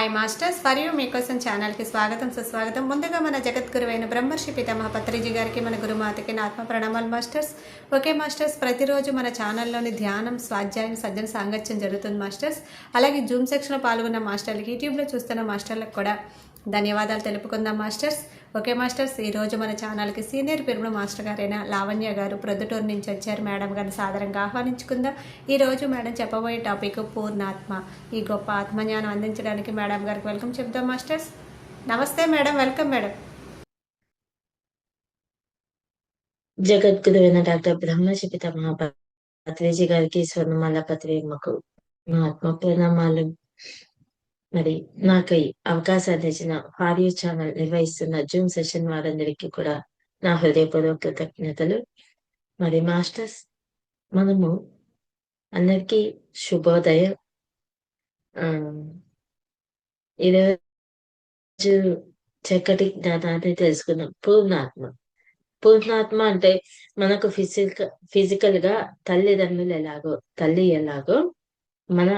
Hi masters, for you మీకోసం ఛానల్కి స్వాగతం సుస్వాగతం. ముందుగా మన జగద్గురువైన బ్రహ్మర్షి పితామహ పత్రిజీ గారికి, మన గురుమాతకి నా ఆత్మ ప్రణామాలు మాస్టర్స్. ఓకే మాస్టర్స్, ప్రతిరోజు మన ఛానల్లోని ధ్యానం, స్వాధ్యాయం, సజ్జన సాంగత్యం జరుగుతుంది మాస్టర్స్. అలాగే జూమ్ సెక్షన్లో పాల్గొన్న మాస్టర్లకి, యూట్యూబ్లో చూస్తున్న మాస్టర్లకు కూడా ధన్యవాదాలు తెలుపుకుందాం మాస్టర్స్. ఓకే మాస్టర్స్, ఈరోజు మన ఛానల్కి సీనియర్ పిరమిడ్ మాస్టర్ గారైన లావణ్య గారు ప్రొద్దుటూరు నుంచి వచ్చారు. మేడం గారిని సాదరంగా ఆహ్వానించుకుందాం. ఈరోజు మేడం చెప్పబోయే టాపిక్ పూర్ణాత్మ. ఈ గొప్ప ఆత్మజ్ఞానం అందించడానికి మేడం గారికి వెల్కమ్ చెప్దాం మాస్టర్స్. నమస్తే మేడం, వెల్కమ్ మేడం. జగద్గురువైన డాక్టర్ బ్రహ్మర్షి పితామహ పత్రిజీ గారికి, స్వర్ణమాల పత్రిమ్మకు నా ఆత్మ ప్రణామాలు. మరి నాకు ఈ అవకాశాన్ని ఇచ్చిన ఫారియూ ఛానల్ నిర్వహిస్తున్న జూమ్ సెషన్ వారందరికీ కూడా నా హృదయపూర్వక కృతజ్ఞతలు. మరి మాస్టర్స్, మనము అందరికీ శుభోదయం. ఈరోజు చక్కటి జ్ఞానాన్ని తెలుసుకుందాం. పూర్ణాత్మ అంటే మనకు ఫిజికల్ గా తల్లి ఎలాగో మన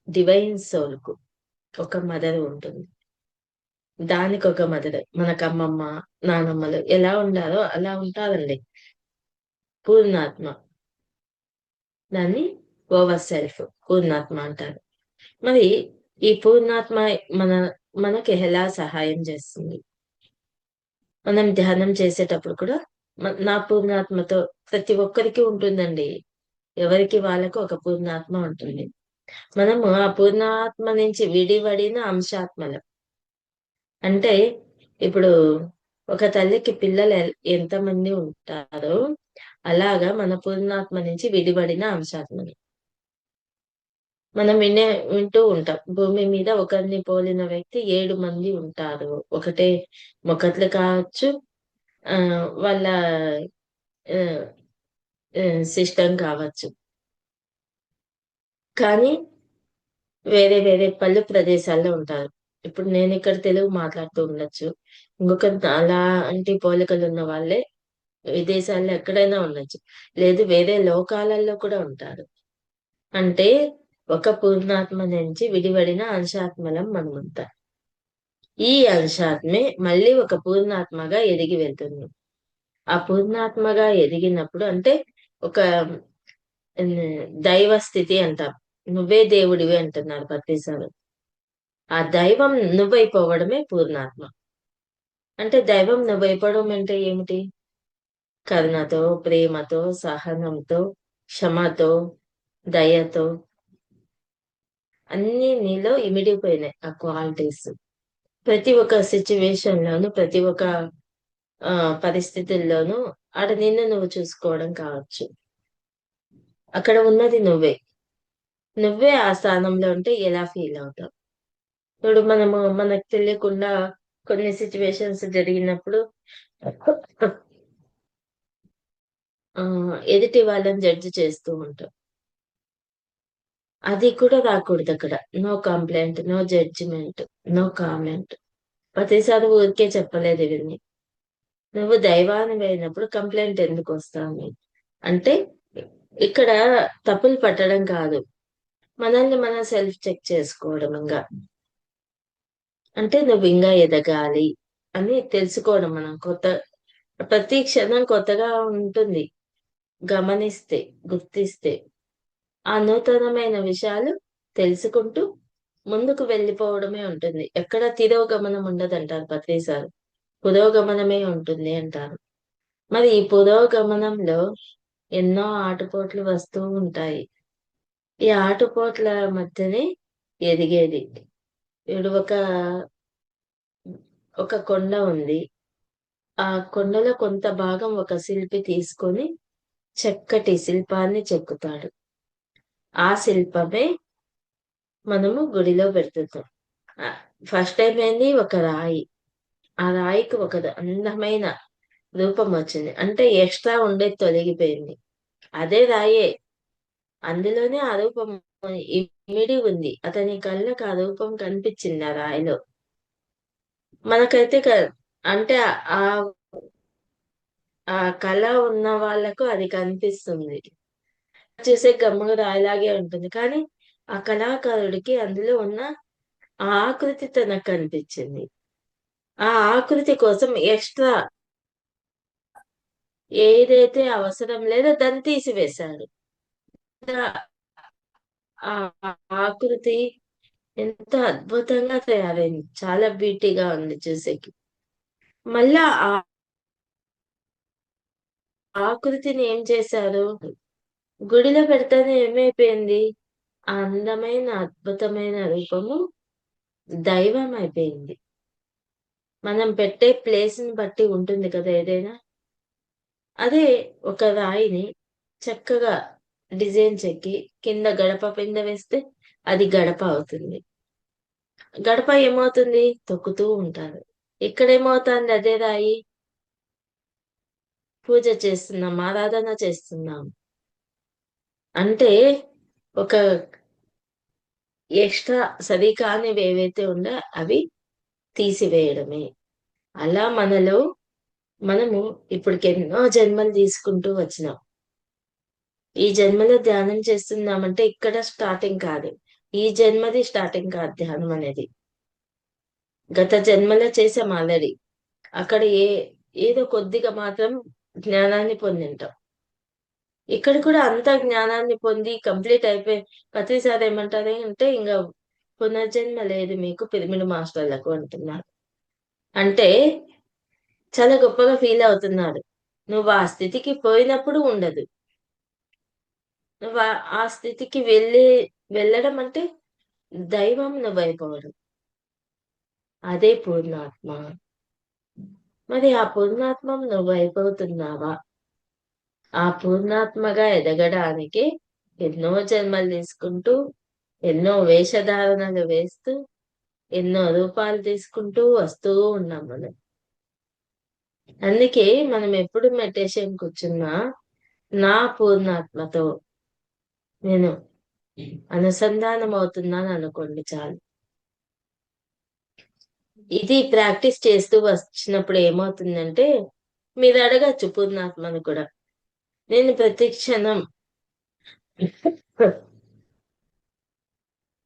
డివైన్ సోల్ కు ఒక మదర్ ఉంటుంది. దానికి ఒక మదర్, మనకు అమ్మమ్మ నానమ్మలు ఎలా ఉండాలో అలా ఉంటారండి పూర్ణాత్మ. దాన్ని ఓవర్ సెల్ఫ్ పూర్ణాత్మ అంటారు. మరి ఈ పూర్ణాత్మ మనకి ఎలా సహాయం చేస్తుంది? మనం ధ్యానం చేసేటప్పుడు కూడా నా పూర్ణాత్మతో ప్రతి ఒక్కరికి ఉంటుందండి. ఎవరికి వాళ్ళకు ఒక పూర్ణాత్మ ఉంటుంది. మనము ఆ పూర్ణాత్మ నుంచి విడివడిన అంశాత్మలం. అంటే ఇప్పుడు ఒక తల్లికి పిల్లలు ఎంతమంది ఉంటారో అలాగా మన పూర్ణాత్మ నుంచి విడివడిన అంశాత్మలు. మనం వింటూ ఉంటాం, భూమి మీద ఒకరిని పోలిన వ్యక్తి 7 మంది ఉంటారు. ఒకటే మొకట్లు కావచ్చు, వాళ్ళ సిస్టమ్ కావచ్చు, కానీ వేరే వేరే పల్లె ప్రదేశాల్లో ఉంటారు. ఇప్పుడు నేను ఇక్కడ తెలుగు మాట్లాడుతూ ఉండొచ్చు, ఇంకొక అలాంటి పోలికలు ఉన్న వాళ్ళే విదేశాల్లో ఎక్కడైనా ఉండొచ్చు, లేదు వేరే లోకాలలో కూడా ఉంటారు. అంటే ఒక పూర్ణాత్మ నుంచి విడివడిన అంశాత్మలం మనమంతా. ఈ అంశాత్మే మళ్ళీ ఒక పూర్ణాత్మగా ఎదిగి వెళ్తుంది. ఆ పూర్ణాత్మగా ఎదిగినప్పుడు అంటే ఒక దైవ స్థితి అంటాం. నువ్వే దేవుడివి అంటున్నారు ప్రతిసారి. ఆ దైవం నువ్వైపోవడమే పూర్ణాత్మ. అంటే దైవం నువ్వైపోవడం అంటే ఏమిటి? కరుణతో, ప్రేమతో, సహనంతో, క్షమతో, దయతో అన్ని నీలో ఇమిడిపోయినాయి ఆ క్వాలిటీస్. ప్రతి ఒక్క సిచ్యువేషన్ లోను, ప్రతి ఒక్క పరిస్థితుల్లోనూ ఆడ నిన్ను నువ్వు చూసుకోవడం కావచ్చు. అక్కడ ఉన్నది నువ్వే ఆ స్థానంలో ఉంటే ఎలా ఫీల్ అవుతావు? ఇప్పుడు మనకు తెలియకుండా కొన్ని సిచ్యువేషన్స్ జరిగినప్పుడు ఎదుటి వాళ్ళని జడ్జి చేస్తూ ఉంటాం. అది కూడా రాకూడదు అక్కడ. No complaint, no judgement, no comment. ప్రతిసారి ఊరికే చెప్పలేదు ఇవన్నీ. నువ్వు దైవాన్ని అయినప్పుడు కంప్లైంట్ ఎందుకు వస్తావు అంటే, ఇక్కడ తప్పులు పట్టడం కాదు, మనల్ని మనం సెల్ఫ్ చెక్ చేసుకోవడం. అంటే నువ్వు ఇంకా ఎదగాలి అని తెలుసుకోవడం. మనం ప్రతి క్షణం కొత్తగా ఉంటుంది. గమనిస్తే, గుర్తిస్తే ఆ నూతనమైన విషయాలు తెలుసుకుంటూ ముందుకు వెళ్ళిపోవడమే ఉంటుంది. ఎక్కడ తిరోగమనం ఉండదంటారు ప్రతిసారి, పురోగమనమే ఉంటుంది అంటారు. మరి ఈ పురోగమనంలో ఎన్నో ఆటుపోట్లు వస్తూ ఉంటాయి. ఈ ఆటుపోట్ల మధ్యనే ఎదిగేది. ఇప్పుడు ఒక కొండ ఉంది. ఆ కొండలో కొంత భాగం ఒక శిల్పి తీసుకొని చక్కటి శిల్పాన్ని చెక్కుతాడు. ఆ శిల్పమే మనము గుడిలో పెడుతున్నాం. ఫస్ట్ టైం ఏంది? ఒక రాయి. ఆ రాయికి ఒక అందమైన రూపం వచ్చింది. అంటే ఎక్స్ట్రా ఉండేది తొలగిపోయింది. అదే రాయే, అందులోనే ఆ రూపం ఇమిడి ఉంది. అతని కళ్ళకు ఆ రూపం కనిపించింది ఆ రాయిలో. మనకైతే అంటే ఆ ఆ కళ ఉన్న వాళ్ళకు అది కనిపిస్తుంది. చూసే గమ్ముగా రాయిలాగే ఉంటుంది. కానీ ఆ కళాకారుడికి అందులో ఉన్న ఆ ఆకృతి తనకు కనిపించింది. ఆ ఆకృతి కోసం ఎక్స్‌ట్రా ఏదైతే అవసరం లేదో దాన్ని తీసివేశాడు. ఆ ఆకృతి ఎంత అద్భుతంగా తయారైంది. చాలా బ్యూటీగా ఉంది చూసేకి. మళ్ళా ఆ ఆకృతిని ఏం చేశారు? గుడిలో పెడితేనే ఏమైపోయింది? ఆ అందమైన, అద్భుతమైన రూపము దైవం అయిపోయింది. మనం పెట్టే ప్లేస్‌ని బట్టి ఉంటుంది కదా ఏదైనా. అదే ఒక రాయిని చక్కగా డిజైన్ చెక్కి కింద గడప కింద వేస్తే అది గడప అవుతుంది. గడప ఏమవుతుంది? తొక్కుతూ ఉంటారు. ఇక్కడేమవుతాంది అదే రాయి? పూజ చేస్తున్నాం, ఆరాధన చేస్తున్నాం. అంటే ఒక ఎక్స్‌ట్రా సరికానివేవైతే ఉన్నాయో అవి తీసివేయడమే. అలా మనము ఇప్పటికెన్నో జన్మలు తీసుకుంటూ వచ్చినాం. ఈ జన్మలో ధ్యానం చేస్తున్నామంటే ఇక్కడ స్టార్టింగ్ కాదు. ఈ జన్మది స్టార్టింగ్ కాదు ధ్యానం అనేది. గత జన్మలో చేసాం ఆల్రెడీ. అక్కడ ఏదో కొద్దిగా మాత్రం జ్ఞానాన్ని పొందింటాం. ఇక్కడ కూడా అంత జ్ఞానాన్ని పొంది కంప్లీట్ అయిపోయి ప్రతిసారి ఏమంటారు అంటే ఇంక పునర్జన్మ లేదు మీకు పిరమిడ్ మాస్టర్లకు అంటున్నారు. అంటే చాలా గొప్పగా ఫీల్ అవుతున్నాడు. నువ్వు ఆ స్థితికి పోయినప్పుడు ఉండదు. నువ్వు ఆ స్థితికి వెళ్ళడం అంటే దైవం నువ్వైపోవడం. అదే పూర్ణాత్మ. మరి ఆ పూర్ణాత్మ నువ్వైపోతున్నావా? ఆ పూర్ణాత్మగా ఎదగడానికి ఎన్నో జన్మలు తీసుకుంటూ, ఎన్నో వేషధారణలు వేస్తూ, ఎన్నో రూపాలు తీసుకుంటూ వస్తూ ఉన్నాం మనం. అందుకే మనం ఎప్పుడు మెడిటేషన్ కూర్చున్నా నా పూర్ణాత్మతో నేను అనుసంధానం అవుతున్నాను అనుకోండి చాలు. ఇది ప్రాక్టీస్ చేస్తూ వచ్చినప్పుడు ఏమవుతుందంటే మీరు అడగచ్చు పూర్ణాత్మను కూడా. నేను ప్రతి క్షణం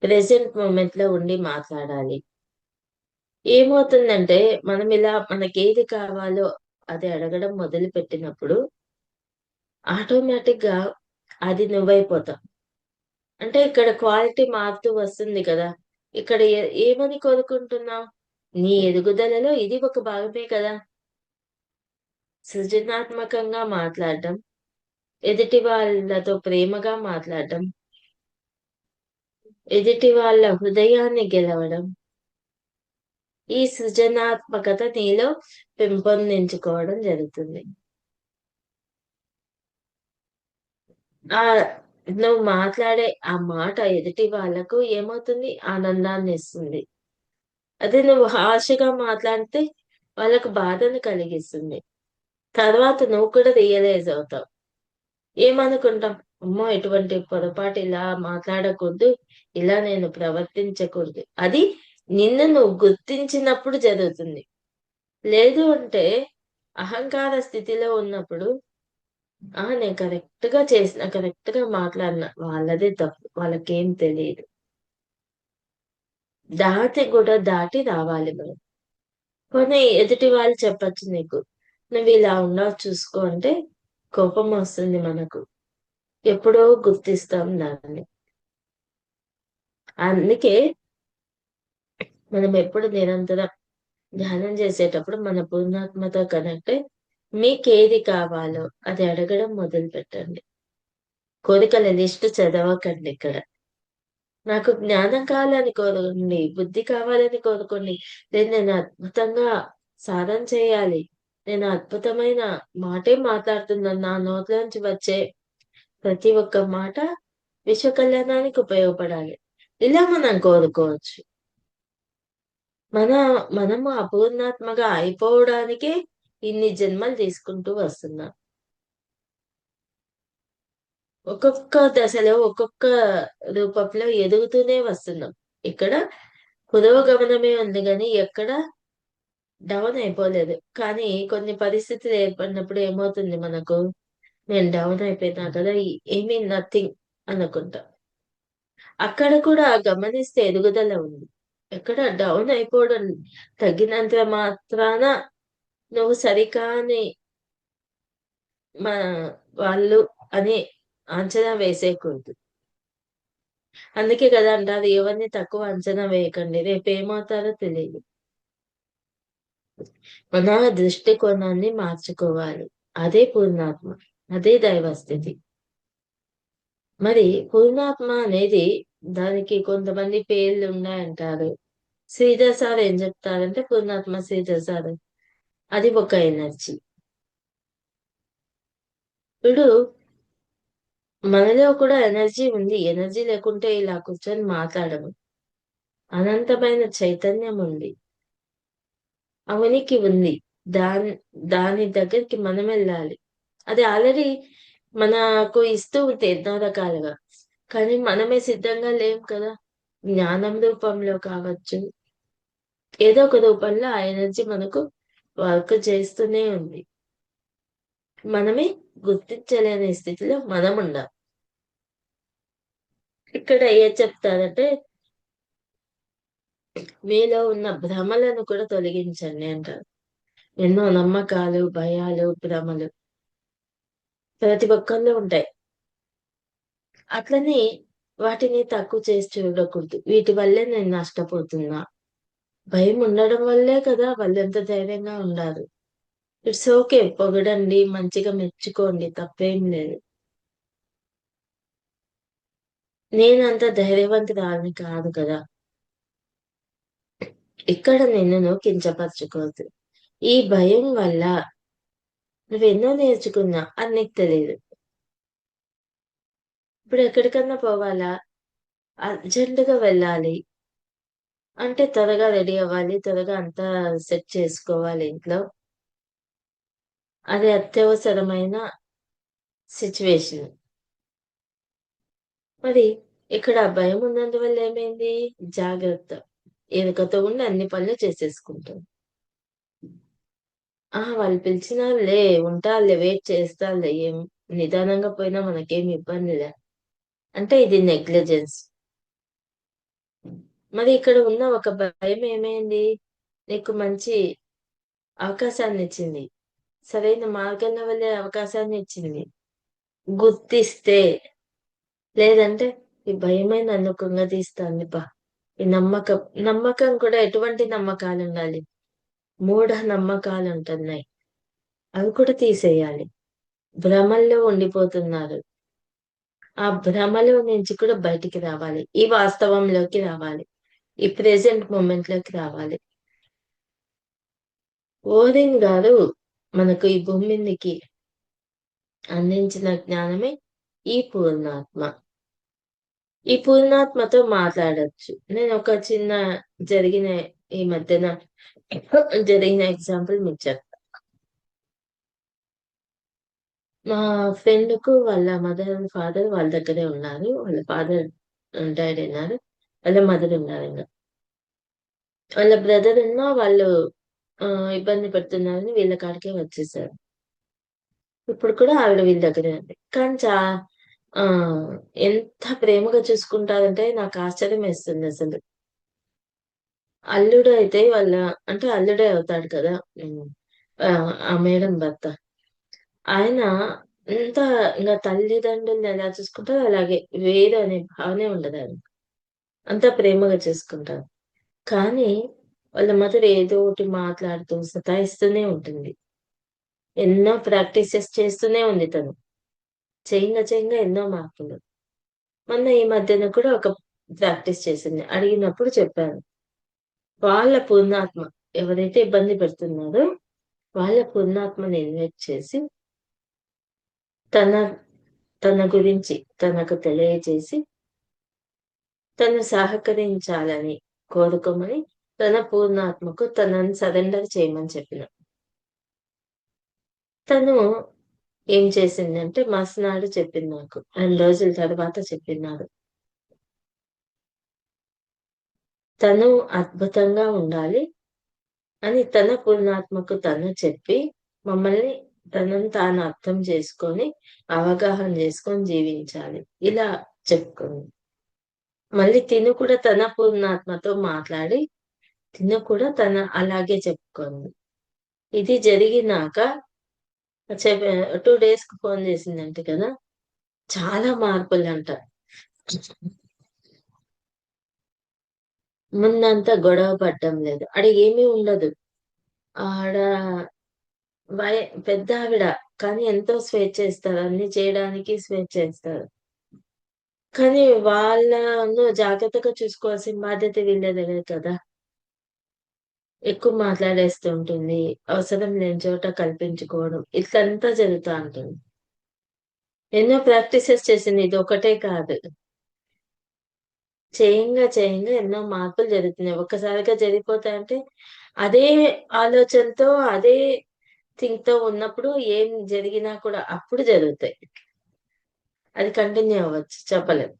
ప్రెజెంట్ మూమెంట్ లో ఉండి మాట్లాడాలి. ఏమవుతుందంటే మనం ఇలా మనకేది కావాలో అది అడగడం మొదలు పెట్టినప్పుడు ఆటోమేటిక్ గా అది నువ్వైపోతావు. అంటే ఇక్కడ క్వాలిటీ మారుతూ వస్తుంది కదా. ఇక్కడ ఏమని కోరుకుంటున్నావు? నీ ఎదుగుదలలో ఇది ఒక భాగమే కదా. సృజనాత్మకంగా మాట్లాడడం, ఎదుటి వాళ్ళతో ప్రేమగా మాట్లాడడం, ఎదుటి వాళ్ళ హృదయాన్ని గెలవడం, ఈ సృజనాత్మకత నీలో పెంపొందించుకోవడం జరుగుతుంది. ఆ నువ్వు మాట్లాడే ఆ మాట ఎదుటి వాళ్ళకు ఏమవుతుంది? ఆనందాన్ని ఇస్తుంది. అదే నువ్వు హార్ష్‌గా మాట్లాడితే వాళ్ళకు బాధను కలిగిస్తుంది. తర్వాత నువ్వు కూడా రియలైజ్ అవుతావు. ఏమనుకుంటాం? అమ్మో! ఇటువంటి పొరపాటు ఇలా మాట్లాడకూడదు. ఇలా నేను ప్రవర్తించకూడదు. అది నిన్ను నువ్వు గుర్తించినప్పుడు జరుగుతుంది. లేదు అంటే అహంకార స్థితిలో ఉన్నప్పుడు నేను కరెక్ట్‌గా చేసిన, కరెక్ట్‌గా మాట్లాడిన వాళ్ళదే తప్పు. వాళ్ళకేం తెలీదు. దాటి రావాలి మనం. పోనీ ఎదుటి వాళ్ళు చెప్పొచ్చు నీకు. నువ్విలా ఉన్నావు చూసుకో అంటే కోపమొస్తుంది మనకు. ఎప్పుడో గుర్తిస్తాం దాన్ని. అందుకే మనం ఎప్పుడు నిరంతరం ధ్యానం చేసేటప్పుడు మన పూర్ణాత్మతో కనెక్ట్ అయ్యి మీకేది కావాలో అది అడగడం మొదలుపెట్టండి. కోరికల లిస్ట్ చదవకండి ఇక్కడ. నాకు జ్ఞానం కావాలని కోరుకోండి, బుద్ధి కావాలని కోరుకోండి. లేదు నేను అద్భుతంగా సాధన చేయాలి. నేను అద్భుతమైన మాటే మాట్లాడుతున్నాను. నా నోట్లోంచి వచ్చే ప్రతి ఒక్క మాట విశ్వ కళ్యాణానికి ఉపయోగపడాలి. ఇలా మనం కోరుకోవచ్చు. మన మనము అపూర్ణాత్మగా అయిపోవడానికే ఇన్ని జన్మలు తీసుకుంటూ వస్తున్నాం. ఒక్కొక్క దశలో, ఒక్కొక్క రూపంలో ఎదుగుతూనే వస్తున్నాం. ఇక్కడ పురోగమనమే ఉంది గానీ ఎక్కడ డౌన్ అయిపోలేదు. కానీ కొన్ని పరిస్థితులు ఏర్పడినప్పుడు ఏమవుతుంది మనకు? నేను డౌన్ అయిపోయినా కదా! ఏమీ నథింగ్ అనుకుంటా. అక్కడ కూడా గమనిస్తే ఎదుగుదల ఉంది. ఎక్కడ డౌన్ అయిపోవడం, తగ్గినంత మాత్రాన నువ్వు సరికాని మా వాళ్ళు అని అంచనా వేసేయకూడదు. అందుకే కదా అంటారు, ఎవరిని తక్కువ అంచనా వేయకండి, రేపు ఏమవుతారో తెలియదు. మన దృష్టికోణాన్ని మార్చుకోవాలి. అదే పూర్ణాత్మ, అదే దైవస్థితి. మరి పూర్ణాత్మ అనేది దానికి కొంతమంది పేర్లు ఉన్నాయంటారు. శ్రీధర్ సార్ ఏం చెప్తారంటే, పూర్ణాత్మ శ్రీధర్ సార్ అది ఒక ఎనర్జీ. ఇప్పుడు మనలో కూడా ఎనర్జీ ఉంది. ఎనర్జీ లేకుంటే ఇలా కూర్చొని మాట్లాడము. అనంతమైన చైతన్యం ఉంది, ఆ ఉనికి ఉంది. దాని దగ్గరికి మనం వెళ్ళాలి. అది ఆల్రెడీ మనకు ఇస్తూ ఉంటే ఎన్నో రకాలుగా, కానీ మనమే సిద్ధంగా లేం కదా. జ్ఞానం రూపంలో కావచ్చు, ఏదో ఒక రూపంలో ఆ ఎనర్జీ మనకు వర్క్ చేస్తూనే ఉంది. మనమే గుర్తించలేని స్థితిలో మనం ఉండాలి. ఇక్కడ ఏం చెప్తారంటే, మీలో ఉన్న భ్రమలను కూడా తొలగించండి అంటారు. ఎన్నో నమ్మకాలు, భయాలు, భ్రమలు ప్రతి ఒక్కరిలో ఉంటాయి. అట్లనే వాటిని తక్కువ చేసి చూడకూడదు. వీటి వల్లే నేను నష్టపోతున్నా. భయం ఉండడం వల్లే కదా వాళ్ళెంత ధైర్యంగా ఉండారు. ఇట్స్ ఓకే, పొగడండి, మంచిగా మెచ్చుకోండి, తప్పేం లేదు. నేనంత ధైర్యవంతురాలిని కాదు కదా. ఇక్కడ నిన్ను కించపరచుకోవద్దు. ఈ భయం వల్ల నువ్వెన్నో నేర్చుకున్నా అది నీకు తెలియదు. ఇప్పుడు ఎక్కడికన్నా పోవాలా, అర్జెంటుగా వెళ్ళాలి అంటే త్వరగా రెడీ అవ్వాలి, త్వరగా అంతా సెట్ చేసుకోవాలి ఇంట్లో. అది అత్యవసరమైన సిచ్యువేషన్. మరి ఇక్కడ భయం ఉన్నందువల్ల ఏమైంది? జాగ్రత్త. ఎరుకతో ఉండి అన్ని పనులు చేసేసుకుంటాం. వాళ్ళు పిలిచినారులే, ఉంటారులే, వెయిట్ చేస్తారులే, ఏం నిదానంగా పోయినా మనకేం ఇబ్బందిలే అంటే ఇది నెగ్లిజెన్స్. మరి ఇక్కడ ఉన్న ఒక భయం ఏమైంది? నీకు మంచి అవకాశాన్ని ఇచ్చింది, సరైన మార్గంలో వెళ్ళే అవకాశాన్ని ఇచ్చింది. గుర్తిస్తే, లేదంటే ఈ భయమే నన్ను కృంగదీస్తాంది బా. ఈ నమ్మకం కూడా ఎటువంటి నమ్మకాలు ఉండాలి? మూఢ నమ్మకాలు ఉంటున్నాయి, అవి కూడా తీసేయాలి. భ్రమల్లో ఉండిపోతున్నారు, ఆ భ్రమలో నుంచి కూడా బయటికి రావాలి. ఈ వాస్తవంలోకి రావాలి, ఈ ప్రెసెంట్ మూమెంట్ లోకి రావాలి. ఓరిన్ గారు మనకు ఈ భూమి మీదకి అందించిన జ్ఞానమే ఈ పూర్ణాత్మ. ఈ పూర్ణాత్మతో మాట్లాడొచ్చు. నేను ఒక చిన్న జరిగిన ఈ మధ్యన జరిగిన ఎగ్జాంపుల్ మీకు చెప్తా. మా ఫ్రెండ్ కు వాళ్ళ మదర్ అండ్ ఫాదర్ వాళ్ళ దగ్గరే ఉన్నారు. వాళ్ళ ఫాదర్ డైడ్ అయినారు, వాళ్ళ మదర్ ఉన్నారు. ఇంకా వాళ్ళ బ్రదర్ వాళ్ళు ఇబ్బంది పడుతున్నారని వీళ్ళ కాడికే వచ్చేసారు. ఇప్పుడు కూడా ఆవిడ వీళ్ళ దగ్గరే ఉంది. కానీ ఆ ఎంత ప్రేమగా చూసుకుంటారంటే నాకు ఆశ్చర్యం వేస్తుంది అసలు. అల్లుడు అయితే అంటే అల్లుడే అవుతాడు కదా, ఆ మేడం భర్త. ఆయన ఎంత ఇంకా తల్లిదండ్రుల్ని ఎలా చూసుకుంటారో అలాగే వేరు అనే భావనే ఉండదు ఆయన. అంత ప్రేమగా చూసుకుంటారు. కానీ వాళ్ళ మదర్ ఏదో ఒకటి మాట్లాడుతూ సతాయిస్తూనే ఉంటుంది. ఎన్నో ప్రాక్టీసెస్ చేస్తూనే ఉంది తను. చేయంగా ఎన్నో మార్పులు. మొన్న ఈ మధ్యన కూడా ఒక ప్రాక్టీస్ చేసింది. అడిగినప్పుడు చెప్పాను, వాళ్ళ పూర్ణాత్మ ఎవరైతే ఇబ్బంది పెడుతున్నారో వాళ్ళ పూర్ణాత్మని ఇన్వైట్ చేసి తన తన గురించి తనకు తెలియజేసి తను సహకరించాలని కోరుకోమని తన పూర్ణాత్మకు తనని సరెండర్ చేయమని చెప్పిన. తను ఏం చేసిందంటే మర్నాడు చెప్పింది నాకు, 2 రోజుల తర్వాత చెప్పినాడు. తను అద్భుతంగా ఉండాలి అని తన పూర్ణాత్మకు తను చెప్పి మమ్మల్ని తనను తాను అర్థం చేసుకొని అవగాహన చేసుకొని జీవించాలి ఇలా చెప్పుకుంది. మళ్ళీ తిను కూడా తన పూర్ణాత్మతో మాట్లాడి తిను కూడా తన అలాగే చెప్పుకుంది. ఇది జరిగినాక 2 days కి ఫోన్ చేసిందంట కదా, చాలా మార్పులంట. ముందంతా గొడవ పడ్డం లేదు, ఆడ ఏమీ ఉండదు. ఆడ వయ పెద్ద ఆవిడ, కానీ ఎంతో స్వేచ్ఛ ఇస్తారు, అన్ని చేయడానికి స్వేచ్ఛ ఇస్తారు. కానీ వాళ్ళను జాగ్రత్తగా చూసుకోవాల్సిన బాధ్యత వీళ్ళదే కదా. ఎక్కువ మాట్లాడేస్తూ ఉంటుంది, అవసరం లేని చోట కల్పించుకోవడం, ఇట్లంతా జరుగుతూ ఉంటుంది. ఎన్నో ప్రాక్టీసెస్ చేసింది, ఇది ఒకటే కాదు. చేయంగా ఎన్నో మార్పులు జరుగుతున్నాయి. ఒక్కసారిగా జరిగిపోతాయంటే అదే ఆలోచనతో అదే థింక్ తో ఉన్నప్పుడు ఏం జరిగినా కూడా అప్పుడు జరుగుతాయి. అది కంటిన్యూ అవ్వచ్చు, చెప్పలేం.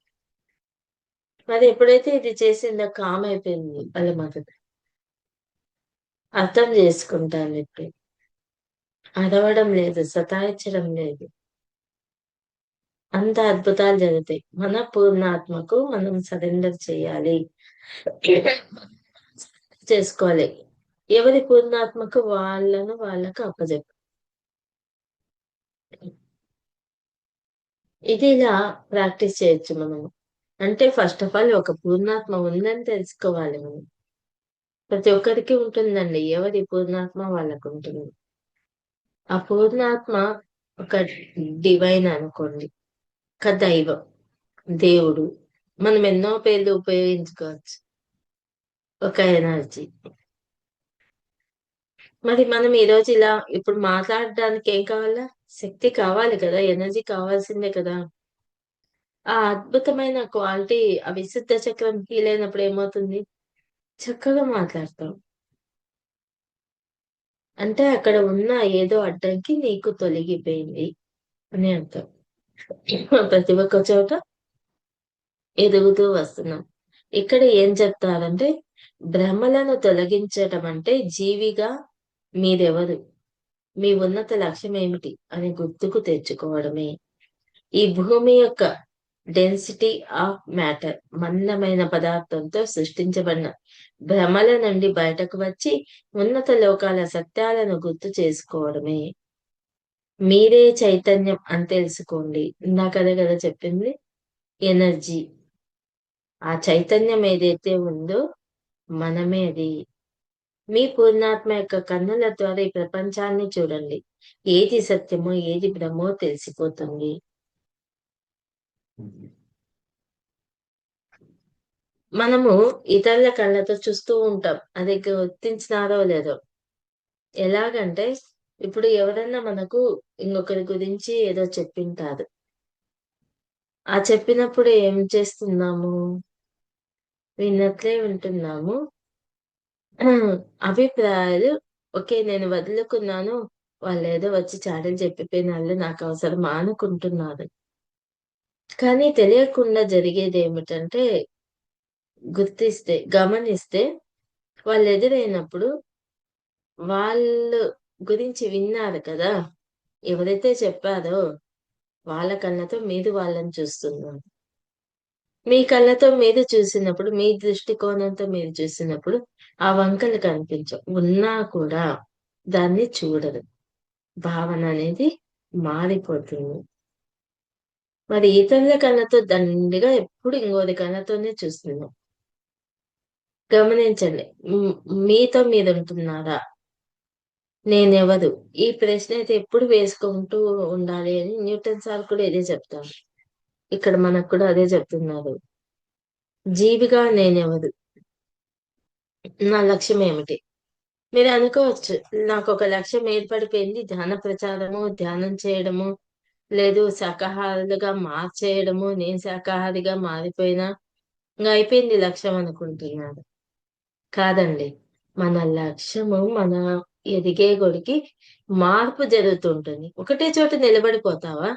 మరి ఎప్పుడైతే ఇది చేసిందో కామ్ అయిపోయింది వాళ్ళ మదర్. అర్థం చేసుకుంటాను ఇప్పుడు. అరవడం లేదు, సతాయించడం లేదు. అంత అద్భుతాలు జరుగుతాయి. మన పూర్ణాత్మకు మనం సరెండర్ చేయాలి, చేసుకోవాలి. ఎవరి పూర్ణాత్మకు వాళ్ళకు అప్పచెప్పు. ఇది ఇలా ప్రాక్టీస్ చేయొచ్చు మనము. అంటే ఫస్ట్ ఆఫ్ ఆల్ ఒక పూర్ణాత్మ ఉందని తెలుసుకోవాలి మనం. ప్రతి ఒక్కరికి ఉంటుందండి, ఎవరి పూర్ణాత్మ వాళ్ళకు ఉంటుంది. ఆ పూర్ణాత్మ ఒక డివైన్ అనుకోండి, ఒక దైవం, దేవుడు. మనం ఎన్నో పేర్లు ఉపయోగించుకోవచ్చు. ఒక ఎనర్జీ. మరి మనం ఈ రోజు ఇలా ఇప్పుడు మాట్లాడడానికి ఏం కావాలా? శక్తి కావాలి కదా, ఎనర్జీ కావాల్సిందే కదా. ఆ అద్భుతమైన క్వాలిటీ, ఆ విశుద్ధ చక్రం హీల్ అయినప్పుడు ఏమవుతుంది? చక్కగా మాట్లాడతాం. అంటే అక్కడ ఉన్న ఏదో అడ్డంకి నీకు తొలగిపోయింది అని అర్థం. ప్రతి ఒక్క చోట ఎదుగుతూ వస్తున్నాం. ఇక్కడ ఏం చెప్తారంటే, భ్రమలను తొలగించటం అంటే జీవిగా మీరెవరు, మీ ఉన్నత లక్ష్యం ఏమిటి అని గుర్తుకు తెచ్చుకోవడమే. ఈ భూమి యొక్క డెన్సిటీ ఆఫ్ మ్యాటర్, మందమైన పదార్థంతో సృష్టించబడిన భ్రమల నుండి బయటకు వచ్చి ఉన్నత లోకాల సత్యాలను గుర్తు చేసుకోవడమే. మీరే చైతన్యం అని తెలుసుకోండి. ఇందాకదే కదా చెప్పింది, ఎనర్జీ. ఆ చైతన్యం ఏదైతే ఉందో మనమే అది. మీ పూర్ణాత్మ యొక్క కన్నుల ద్వారా ఈ ప్రపంచాన్ని చూడండి. ఏది సత్యమో ఏది భ్రమో తెలిసిపోతుంది. మనము ఇతరుల కళ్ళతో చూస్తూ ఉంటాం, అది గుర్తించినారో లేదో. ఎలాగంటే ఇప్పుడు ఎవరన్నా మనకు ఇంకొకరి గురించి ఏదో చెప్పింటారు. ఆ చెప్పినప్పుడు ఏం చేస్తున్నాము? విన్నట్లే వింటున్నాము. అభిప్రాయాలు, ఓకే నేను వదులుకున్నాను, వాళ్ళు ఏదో వచ్చి చాడలు చెప్పిపోయినాళ్ళు, నాకు అవసరమా అనుకుంటున్నారు. కానీ తెలియకుండా జరిగేది ఏమిటంటే, గమనిస్తే వాళ్ళు ఎదురైనప్పుడు వాళ్ళు గురించి విన్నారు కదా, ఎవరైతే చెప్పారో వాళ్ళ కళ్ళతో మీరు వాళ్ళని చూస్తున్నారు. మీ కళ్ళతో మీరు చూసినప్పుడు, మీ దృష్టికోణంతో మీరు చూసినప్పుడు ఆ వంకలు కనిపించవు. ఉన్నా కూడా దాన్ని చూడరు. భావన అనేది మారిపోతుంది. మరి ఇతరుల కళ్ళతో దండిగా ఎప్పుడు ఇంకోరి కళ్ళతోనే చూస్తున్నాం. గమనించండి. మీతో మీరు ఉంటున్నారా? నేనెవరు? ఈ ప్రశ్న అయితే ఎప్పుడు వేసుకుంటూ ఉండాలి అని న్యూటన్ సార్ కూడా ఇదే చెప్తారు. ఇక్కడ మనకు కూడా అదే చెప్తున్నారు. జీవిగా నేనెవరు? నా లక్ష్యం ఏమిటి? మీరు అనుకోవచ్చు, నాకు ఒక లక్ష్యం ఏర్పడిపోయింది, ధ్యాన ప్రచారము, ధ్యానం చేయడము, లేదు శాకాహారులుగా మార్చేయడము, నేను శాకాహారిగా మారిపోయినా ఇంకా అయిపోయింది లక్ష్యం అనుకుంటున్నారు. కాదండి. మన లక్ష్యము మన ఎదిగే కొడికి మార్పు జరుగుతుంటుంది. ఒకటే చోట నిలబడిపోతావా?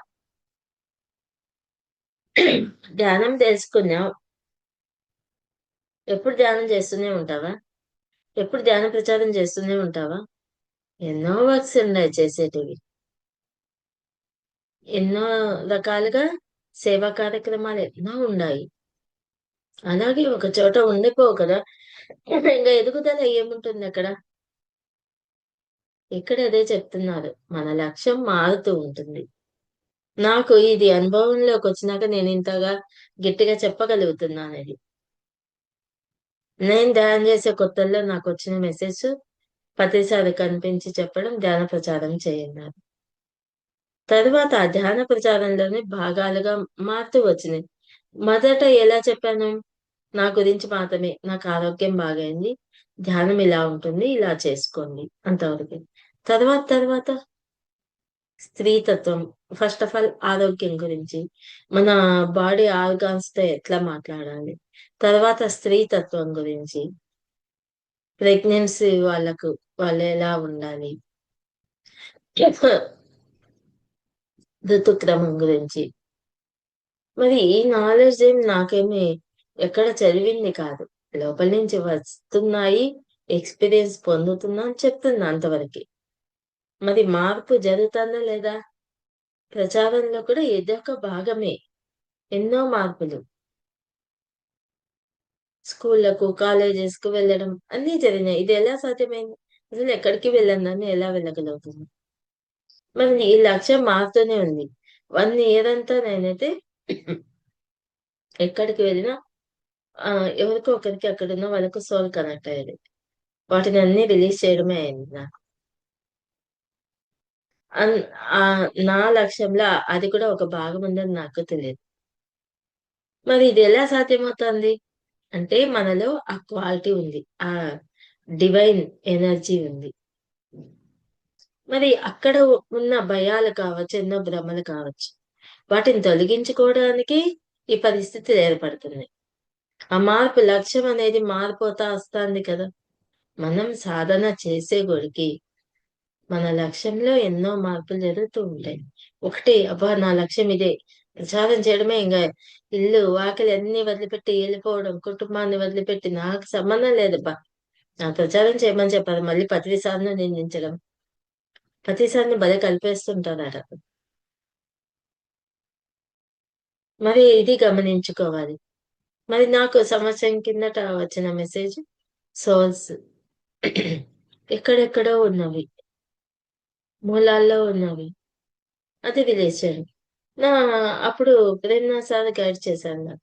ధ్యానం తెలుసుకున్నావు, ఎప్పుడు ధ్యానం చేస్తూనే ఉంటావా? ఎప్పుడు ధ్యాన ప్రచారం చేస్తూనే ఉంటావా? ఎన్నో వర్క్స్ ఉన్నాయి చేసేటివి. ఎన్నో రకాలుగా సేవా కార్యక్రమాలు ఎన్నో ఉన్నాయి. అలాగే ఒక చోట ఉండిపోవు కదా. ఇంకా ఎదుగుదల ఏముంటుంది అక్కడ? ఇక్కడ అదే చెప్తున్నారు, మన లక్ష్యం మారుతూ ఉంటుంది. నాకు ఇది అనుభవంలోకి వచ్చినాక నేను ఇంతగా గట్టిగా చెప్పగలుగుతున్నాను ఇది. నేను ధ్యానం చేసే కొత్తల్లో నాకు వచ్చిన మెసేజ్ ప్రతిసారి కనిపించి చెప్పడం, ధ్యాన ప్రచారం చేయన్నారు. తరువాత ఆ ధ్యాన ప్రచారంలోనే భాగాలుగా మారుతూ వచ్చినాయి. మొదట ఎలా చెప్పాను? నా గురించి మాత్రమే, నాకు ఆరోగ్యం బాగైంది, ధ్యానం ఇలా ఉంటుంది, ఇలా చేసుకోండి అంతవరకు. తర్వాత తర్వాత స్త్రీతత్వం, ఫస్ట్ ఆఫ్ ఆల్ ఆరోగ్యం గురించి, మన బాడీ ఆర్గాన్స్ తో ఎట్లా మాట్లాడాలి, తర్వాత స్త్రీతత్వం గురించి, ప్రెగ్నెన్సీ వాళ్ళకు వాళ్ళు ఎలా ఉండాలి, ఋతుక్రమం గురించి. మరి ఈ నాలెడ్జ్ ఏమి నాకేమి ఎక్కడ చదివింది కాదు, లోపల నుంచి వస్తున్నాయి, ఎక్స్పీరియన్స్ పొందుతున్నా అని చెప్తున్నా అంతవరకు. మరి మార్పు జరుగుతుందా లేదా? ప్రచారంలో కూడా ఇదొక భాగమే. ఎన్నో మార్పులు, స్కూళ్లకు కాలేజెస్ కు వెళ్ళడం అన్ని జరిగినాయి. ఇది ఎలా సాధ్యమైంది? అసలు ఎక్కడికి వెళ్ళందని ఎలా వెళ్ళగలుగుతుంది? మరి ఈ లక్ష్యం మారుతూనే ఉంది. 1 ఇయర్ అంతా నేనైతే ఎక్కడికి వెళ్ళినా ఎవరికో ఒకరికి అక్కడున్న వాళ్ళకు సోల్ కనెక్ట్ అయ్యేది. వాటిని అన్ని రిలీజ్ చేయడమే అయింది నాకు. అన్ నా లక్ష్యంలో అది కూడా ఒక భాగం ఉందని నాకు తెలియదు. మరి ఇది ఎలా సాధ్యమవుతుంది? అంటే మనలో ఆ క్వాలిటీ ఉంది, ఆ డివైన్ ఎనర్జీ ఉంది. మరి అక్కడ ఉన్న భయాలు కావచ్చు, ఎన్నో భ్రమలు కావచ్చు, వాటిని తొలగించుకోవడానికి ఈ పరిస్థితులు ఏర్పడుతున్నాయి. ఆ మార్పు, లక్ష్యం అనేది మారిపోతా వస్తుంది కదా. మనం సాధన చేసే కొడికి మన లక్ష్యంలో ఎన్నో మార్పులు జరుగుతూ ఉంటాయి. ఒకటి, అబ్బా నా లక్ష్యం ఇదే, ప్రచారం చేయడమే, ఇంకా ఇల్లు వాకిలి అన్ని వదిలిపెట్టి వెళ్ళిపోవడం, కుటుంబాన్ని వదిలిపెట్టి నాకు సంబంధం లేదబ్బా, నా ప్రచారం చేయమని చెప్పారు, మళ్ళీ ప్రతిసారి నిందించడం, ప్రతిసారిని భలే కలిపేస్తుంటారట. మరి ఇది గమనించుకోవాలి. మరి నాకు సంవత్సరం కిందట వచ్చిన మెసేజ్, సోల్స్ ఎక్కడెక్కడో ఉన్నవి, మూలాల్లో ఉన్నవి, అది రిలీజ్ చేయండి. నా అప్పుడు ప్రేరణ సార్ గైడ్ చేశాను నాకు.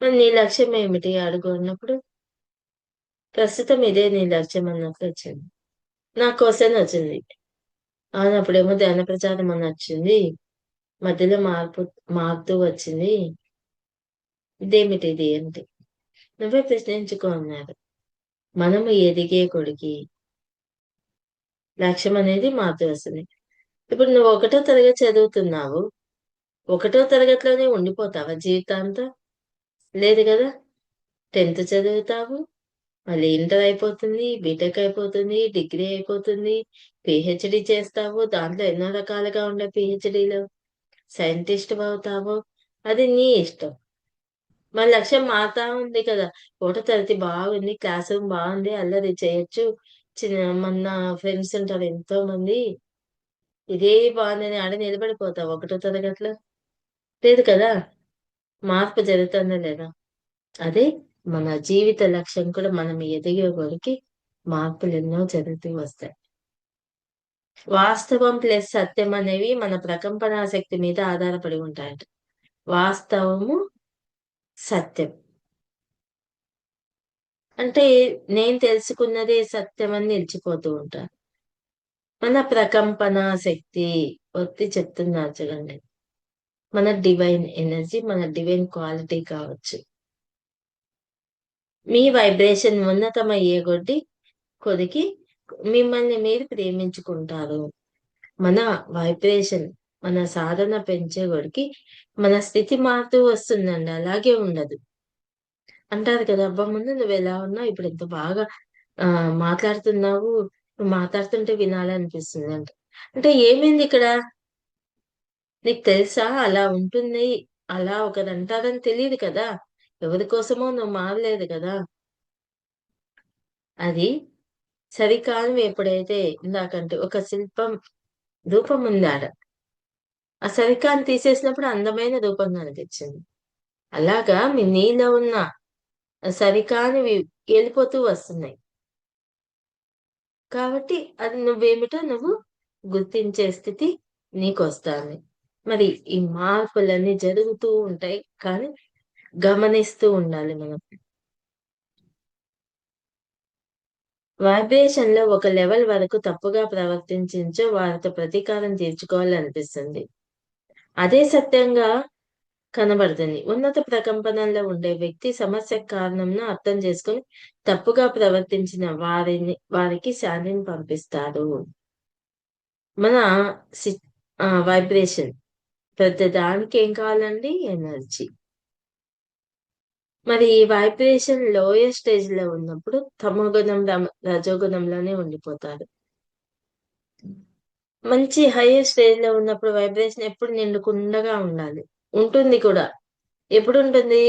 మరి నీ లక్ష్యం ఏమిటి అడుగు అన్నప్పుడు, ప్రస్తుతం ఇదే నీ లక్ష్యం అన్నట్లు వచ్చింది. నా క్వశ్చన్ వచ్చింది. అప్పుడేమో ధ్యాన ప్రచారం అని వచ్చింది, మధ్యలో మారుతూ వచ్చింది, ఇదేమిటి ఇది అంటే, నువ్వే ప్రశ్నించుకో అన్నారు. మనము ఎదిగే కొడికి లక్ష్యం అనేది మారుతూ వస్తుంది. ఇప్పుడు నువ్వు 1వ తరగతి చదువుతున్నావు, 1వ తరగతిలోనే ఉండిపోతావా జీవితాంతం? లేదు కదా. 10th చదువుతావు, మళ్ళీ ఇంటర్ అయిపోతుంది, బీటెక్ అయిపోతుంది, డిగ్రీ అయిపోతుంది, పిహెచ్డి చేస్తావు, దాంట్లో ఎన్నో రకాలుగా ఉండే పిహెచ్డిలో సైంటిస్ట్ అవుతావు, అది నీ ఇష్టం. మన లక్ష్యం మారుతా ఉంది కదా. 1వ తరగతి బాగుంది, క్లాస్ రూమ్ బాగుంది, అల్లరి చేయొచ్చు, మన ఫ్రెండ్స్ ఉంటారు ఎంతో మంది, ఇదే బాగుందని ఆడ నిలబడిపోతావు 1వ తరగతిలో? లేదు కదా. మార్పు జరుగుతుందా లేదా? అదే మన జీవిత లక్ష్యం కూడా, మనం ఎదిగే కొరికి మార్పులు ఎన్నో జరుగుతూ వస్తాయి. వాస్తవం ప్లస్ సత్యం అనేవి మన ప్రకంపన శక్తి మీద ఆధారపడి ఉంటాయట. వాస్తవము, సత్యం అంటే నేను తెలుసుకున్నదే సత్యం అని నిలిచిపోతూ ఉంటాను. మన ప్రకంపన శక్తి ఒత్తి చెప్తున్నారు చూడండి, మన డివైన్ ఎనర్జీ, మన డివైన్ క్వాలిటీ కావచ్చు. మీ వైబ్రేషన్ ఉన్నతమయ్యే కొద్దికి మిమ్మల్ని మీరు ప్రేమించుకుంటారు. మన వైబ్రేషన్, మన సాధన పెంచే కొడికి మన స్థితి మారుతూ వస్తుందండి, అలాగే ఉండదు. అంటారు కదా, అబ్బా ముందు నువ్వు ఎలా ఉన్నావు, ఇప్పుడు ఎంత బాగా మాట్లాడుతున్నావు, నువ్వు మాట్లాడుతుంటే వినాలనిపిస్తుంది అంట. అంటే ఏమైంది ఇక్కడ? నీకు తెలుసా అలా ఉంటుంది, అలా ఒకరు అంటారని తెలియదు కదా, ఎవరి కోసమో నువ్వు మారలేదు కదా. అది సరికాలం ఎప్పుడైతే ఇందాకంటే ఒక శిల్పం రూపం ఉందాడ, ఆ సరికాన్ని తీసేసినప్పుడు అందమైన రూపం కనిపించింది. అలాగా మీ నీలో ఉన్న సరికానివి వెళ్ళిపోతూ వస్తున్నాయి. కాబట్టి అది నువ్వేమిటో నువ్వు గుర్తించే స్థితి నీకొస్తాంది. మరి ఈ మార్పులన్నీ జరుగుతూ ఉంటాయి. కానీ గమనిస్తూ ఉండాలి మనం. వైబ్రేషన్‌లో ఒక లెవెల్ వరకు తప్పుగా ప్రవర్తించించో వారితో ప్రతీకారం తీర్చుకోవాలనిపిస్తుంది. అదే సత్యంగా కనబడుతుంది. ఉన్నత ప్రకంపనలో ఉండే వ్యక్తి సమస్యకు కారణంను అర్థం చేసుకొని తప్పుగా ప్రవర్తించిన వారికి శాంతిని పంపిస్తారు. మన సి వైబ్రేషన్ ప్రతి దానికి ఏం కావాలండి? ఎనర్జీ. మరి ఈ వైబ్రేషన్ లోయర్ స్టేజ్‌లో ఉన్నప్పుడు తమోగుణం, రజోగుణంలోనే ఉండిపోతారు. మంచి హైయర్ స్టేజ్‌లో ఉన్నప్పుడు వైబ్రేషన్ ఎప్పుడు నిండుకుండగా ఉండాలి. ఉంటుంది కూడా. ఎప్పుడుంటుంది?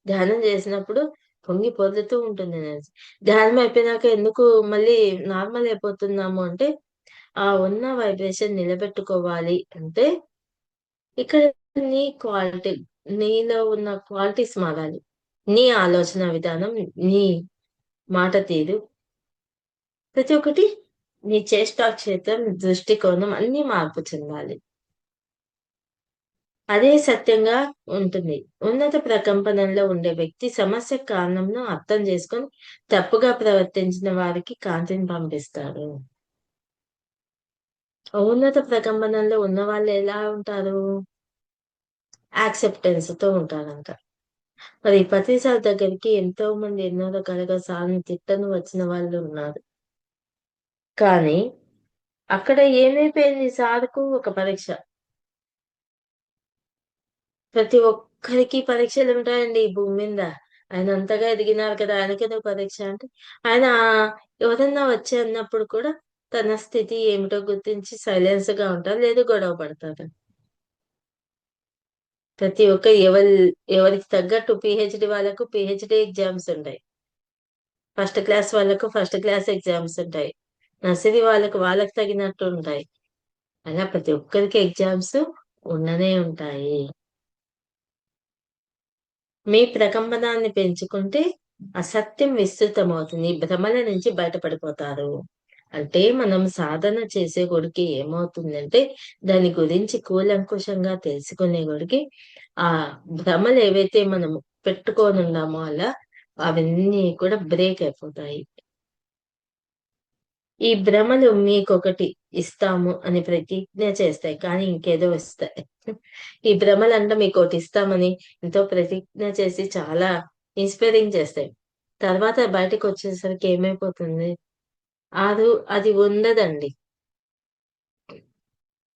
ధ్యానం చేసినప్పుడు పొంగి పొర్లుతూ ఉంటుంది ఎనర్జీ. ధ్యానం అయిపోయినాక ఎందుకు మళ్ళీ నార్మల్ అయిపోతున్నాము అంటే, ఆ ఉన్న వైబ్రేషన్ నిలబెట్టుకోవాలి అంటే, ఇక్కడ నీ క్వాలిటీ, నీలో ఉన్న క్వాలిటీస్ మారాలి. నీ ఆలోచన విధానం, నీ మాట తీరు, ప్రతి ఒక్కటి నీ చేష్టా క్షేత్రం, దృష్టికోణం అన్నీ మార్పు చెందాలి. అదే సత్యంగా ఉంటుంది. ఉన్నత ప్రకంపనలో ఉండే వ్యక్తి సమస్య కారణంను అర్థం చేసుకొని తప్పుగా ప్రవర్తించిన వారికి కాంతిని పంపిస్తారు. ఉన్నత ప్రకంపనలో ఉన్నవాళ్ళు ఎలా ఉంటారు? యాక్సెప్టెన్స్‌తో ఉంటారంట. మరి ప్రతిసారి దగ్గరికి ఎంతో మంది ఎన్నో రకాలుగా సార్‌ని తిట్టను వచ్చిన వాళ్ళు ఉన్నారు. కానీ అక్కడ ఏమైపోయింది సార్‌కు ఒక పరీక్ష. ప్రతి ఒక్కరికి పరీక్షలుంటాయండి ఈ భూమి మీద. ఆయన అంతగా ఎదిగినారు కదా! ఆయనకెందుకు పరీక్ష అంటే, ఆయన ఎవరన్నా వచ్చి అన్నప్పుడు కూడా తన స్థితి ఏమిటో గుర్తించి సైలెన్స్‌గా ఉంటారు. లేదు గొడవ పడతారు. ప్రతి ఒక్క ఎవరికి తగ్గట్టు పీహెచ్‌డీ వాళ్ళకు పీహెచ్‌డీ ఎగ్జామ్స్ ఉంటాయి. ఫస్ట్ క్లాస్ వాళ్ళకు ఫస్ట్ క్లాస్ ఎగ్జామ్స్ ఉంటాయి. నర్సరీ వాళ్ళకి తగినట్టు ఉంటాయి. అలా ప్రతి ఒక్కరికి ఎగ్జామ్స్ ఉండనే ఉంటాయి. మీ ప్రకంపనాన్ని పెంచుకుంటే అసత్యం విస్తృతమవుతుంది. ఈ భ్రమల నుంచి బయటపడిపోతారు. అంటే మనం సాధన చేసే కొడికి ఏమవుతుందంటే, దాని గురించి కూలంకుషంగా తెలుసుకునే కొడికి, ఆ భ్రమలు ఏవైతే మనము పెట్టుకోనున్నామో అలా, అవన్నీ కూడా బ్రేక్ అయిపోతాయి. ఈ భ్రమలు మీకొకటి ఇస్తాము అని ప్రతిజ్ఞ చేస్తాయి. కానీ ఇంకేదో ఇస్తాయి. ఈ భ్రమలంట మీకోటి ఇస్తామని ఎంతో ప్రతిజ్ఞ చేసి చాలా ఇన్స్పైరింగ్ చేస్తాయి. తర్వాత బయటకొచ్చేసరికి ఏమైపోతుంది? అది ఉండదండి.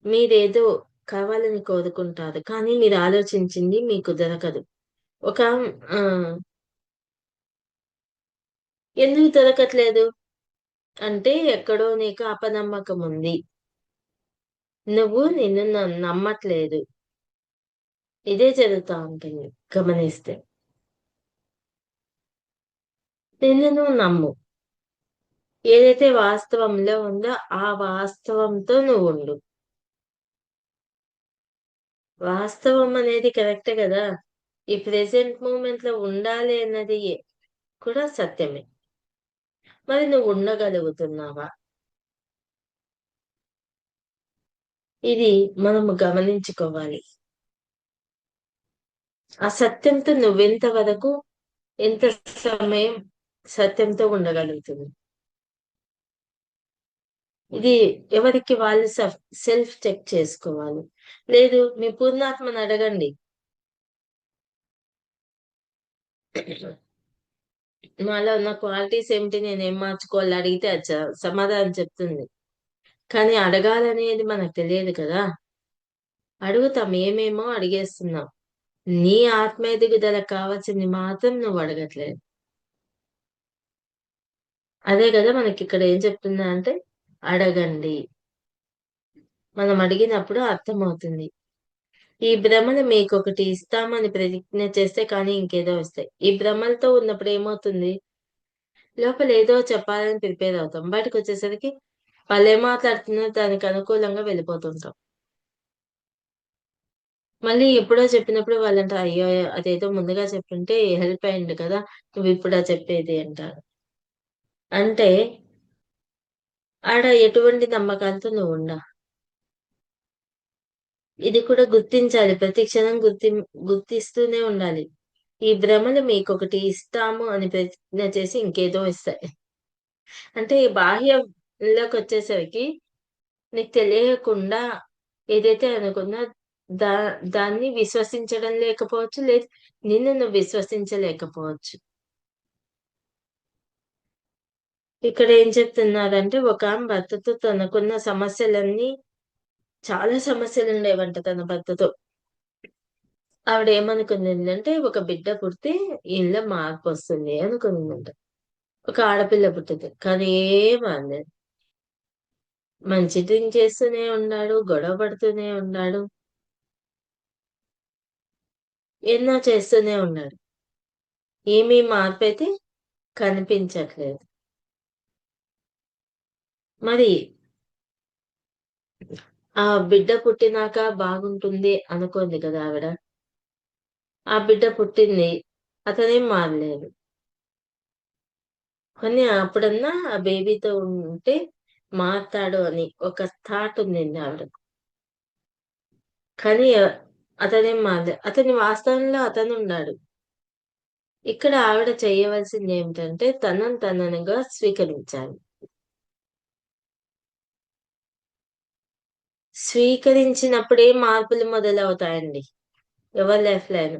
మీరేదో కావాలని కోరుకుంటారు. కానీ మీరు ఆలోచించింది మీకు దొరకదు. ఒక ఆహ్, ఎందుకు దొరకట్లేదు? అంటే ఎక్కడో నీకు అపనమ్మకం ఉంది. నువ్వు నిన్ను నమ్మట్లేదు. ఇదే జరుగుతా ఉంటుంది గమనిస్తే. నిన్ను నువ్వు నమ్ము. ఏదైతే వాస్తవంలో ఉందో ఆ వాస్తవంతో నువ్వుండు. వాస్తవం అనేది కరెక్టే గదా! ఈ ప్రెజెంట్ మూమెంట్‌లో ఉండాలి అన్నది కూడా సత్యమే. మరి నువ్వు ఉండగలుగుతున్నావా? ఇది మనము గమనించుకోవాలి. ఆ సత్యంతో నువ్వెంత వరకు, ఎంత సమయం సత్యంతో ఉండగలుగుతుంది. ఇది ఎవరికి వాళ్ళు సెల్ఫ్ చెక్ చేసుకోవాలి. లేదు మీ పూర్ణాత్మని అడగండి. నాలో ఉన్న క్వాలిటీస్ ఏమిటి? నేనేం మార్చుకోవాలి? అడిగితే అది సమాధానం చెప్తుంది. కానీ అడగాలనేది మనకు తెలియదు కదా! అడుగుతాం. ఏమేమో అడిగేస్తున్నాం. నీ ఆత్మ ఎదుగుదలకు కావాల్సింది మాత్రం నువ్వు అడగట్లేదు. అదే గదా మనకిక్కడ ఏం చెప్తుందా అంటే, అడగండి. మనం అడిగినప్పుడు అర్థమవుతుంది. ఈ భ్రమలు మీకొకటి ఇస్తామని ప్రతిజ్ఞ చేస్తే కానీ ఇంకేదో వస్తాయి. ఈ భ్రమలతో ఉన్నప్పుడు ఏమవుతుంది? లోపల ఏదో చెప్పాలని ప్రిపేర్ అవుతాం. బయటకొచ్చేసరికి వాళ్ళేం మాట్లాడుతున్నారో దానికి అనుకూలంగా వెళ్ళిపోతుంటాం. మళ్ళీ ఎప్పుడో చెప్పినప్పుడు వాళ్ళంట అయ్యో అదేదో ముందుగా చెప్పుంటే హెల్ప్ అయింది కదా, నువ్వు ఇప్పుడా చెప్పేది అంటారు. అంటే ఆడ ఎటువంటి నమ్మకాలతో నువ్వు ఉండా. ఇది కూడా గుర్తించాలి. ప్రతి క్షణం గుర్తిస్తూనే ఉండాలి. ఈ భ్రమలు మీకొకటి ఇస్తాము అని ప్రతిజ్ఞ చేసి ఇంకేదో ఇస్తాయి. అంటే బాహ్యంలోకొచ్చేసరికి నీకు తెలియకుండా ఏదైతే అనుకున్నా దా దాన్ని విశ్వసించడం లేకపోవచ్చు. లేదు, నిన్ను నువ్వు విశ్వసించలేకపోవచ్చు. ఇక్కడ ఏం చెప్తున్నారంటే ఒక ఆమె భర్తతో తనకున్న సమస్యలన్నీ, చాలా సమస్యలుండేవంట తన భర్తతో. ఆవిడేమనుకునిందంటే ఒక బిడ్డ పుడితే ఈళ్ళో మార్పొస్తుంది అనుకునిందంట. ఒక ఆడపిల్ల పుట్టింది. కానీ ఏం అనలేదు. మంచి డ్రింక్ చేస్తూనే ఉన్నాడు. గొడవ పడుతూనే ఉన్నాడు. ఎన్నో చేస్తూనే ఉన్నాడు. ఏమీ మార్పయితే కనిపించట్లేదు. మరి ఆ బిడ్డ పుట్టినాక బాగుంటుంది అనుకోంది కదా ఆవిడ. ఆ బిడ్డ పుట్టింది. అతనేం మారలేదు. కానీ అప్పుడన్నా ఆ బేబీతో ఉంటే మారతాడు అని ఒక థాట్ ఉండింది ఆవిడకు. కానీ అతనేం మారలేదు. అతని వాస్తవంలో అతనున్నాడు. ఇక్కడ ఆవిడ చేయవలసిందేమిటంటే తననుగా స్వీకరించాలి. స్వీకరించినప్పుడే మార్పులు మొదలవుతాయండి. ఎవరి లైఫ్‌లో అయినా.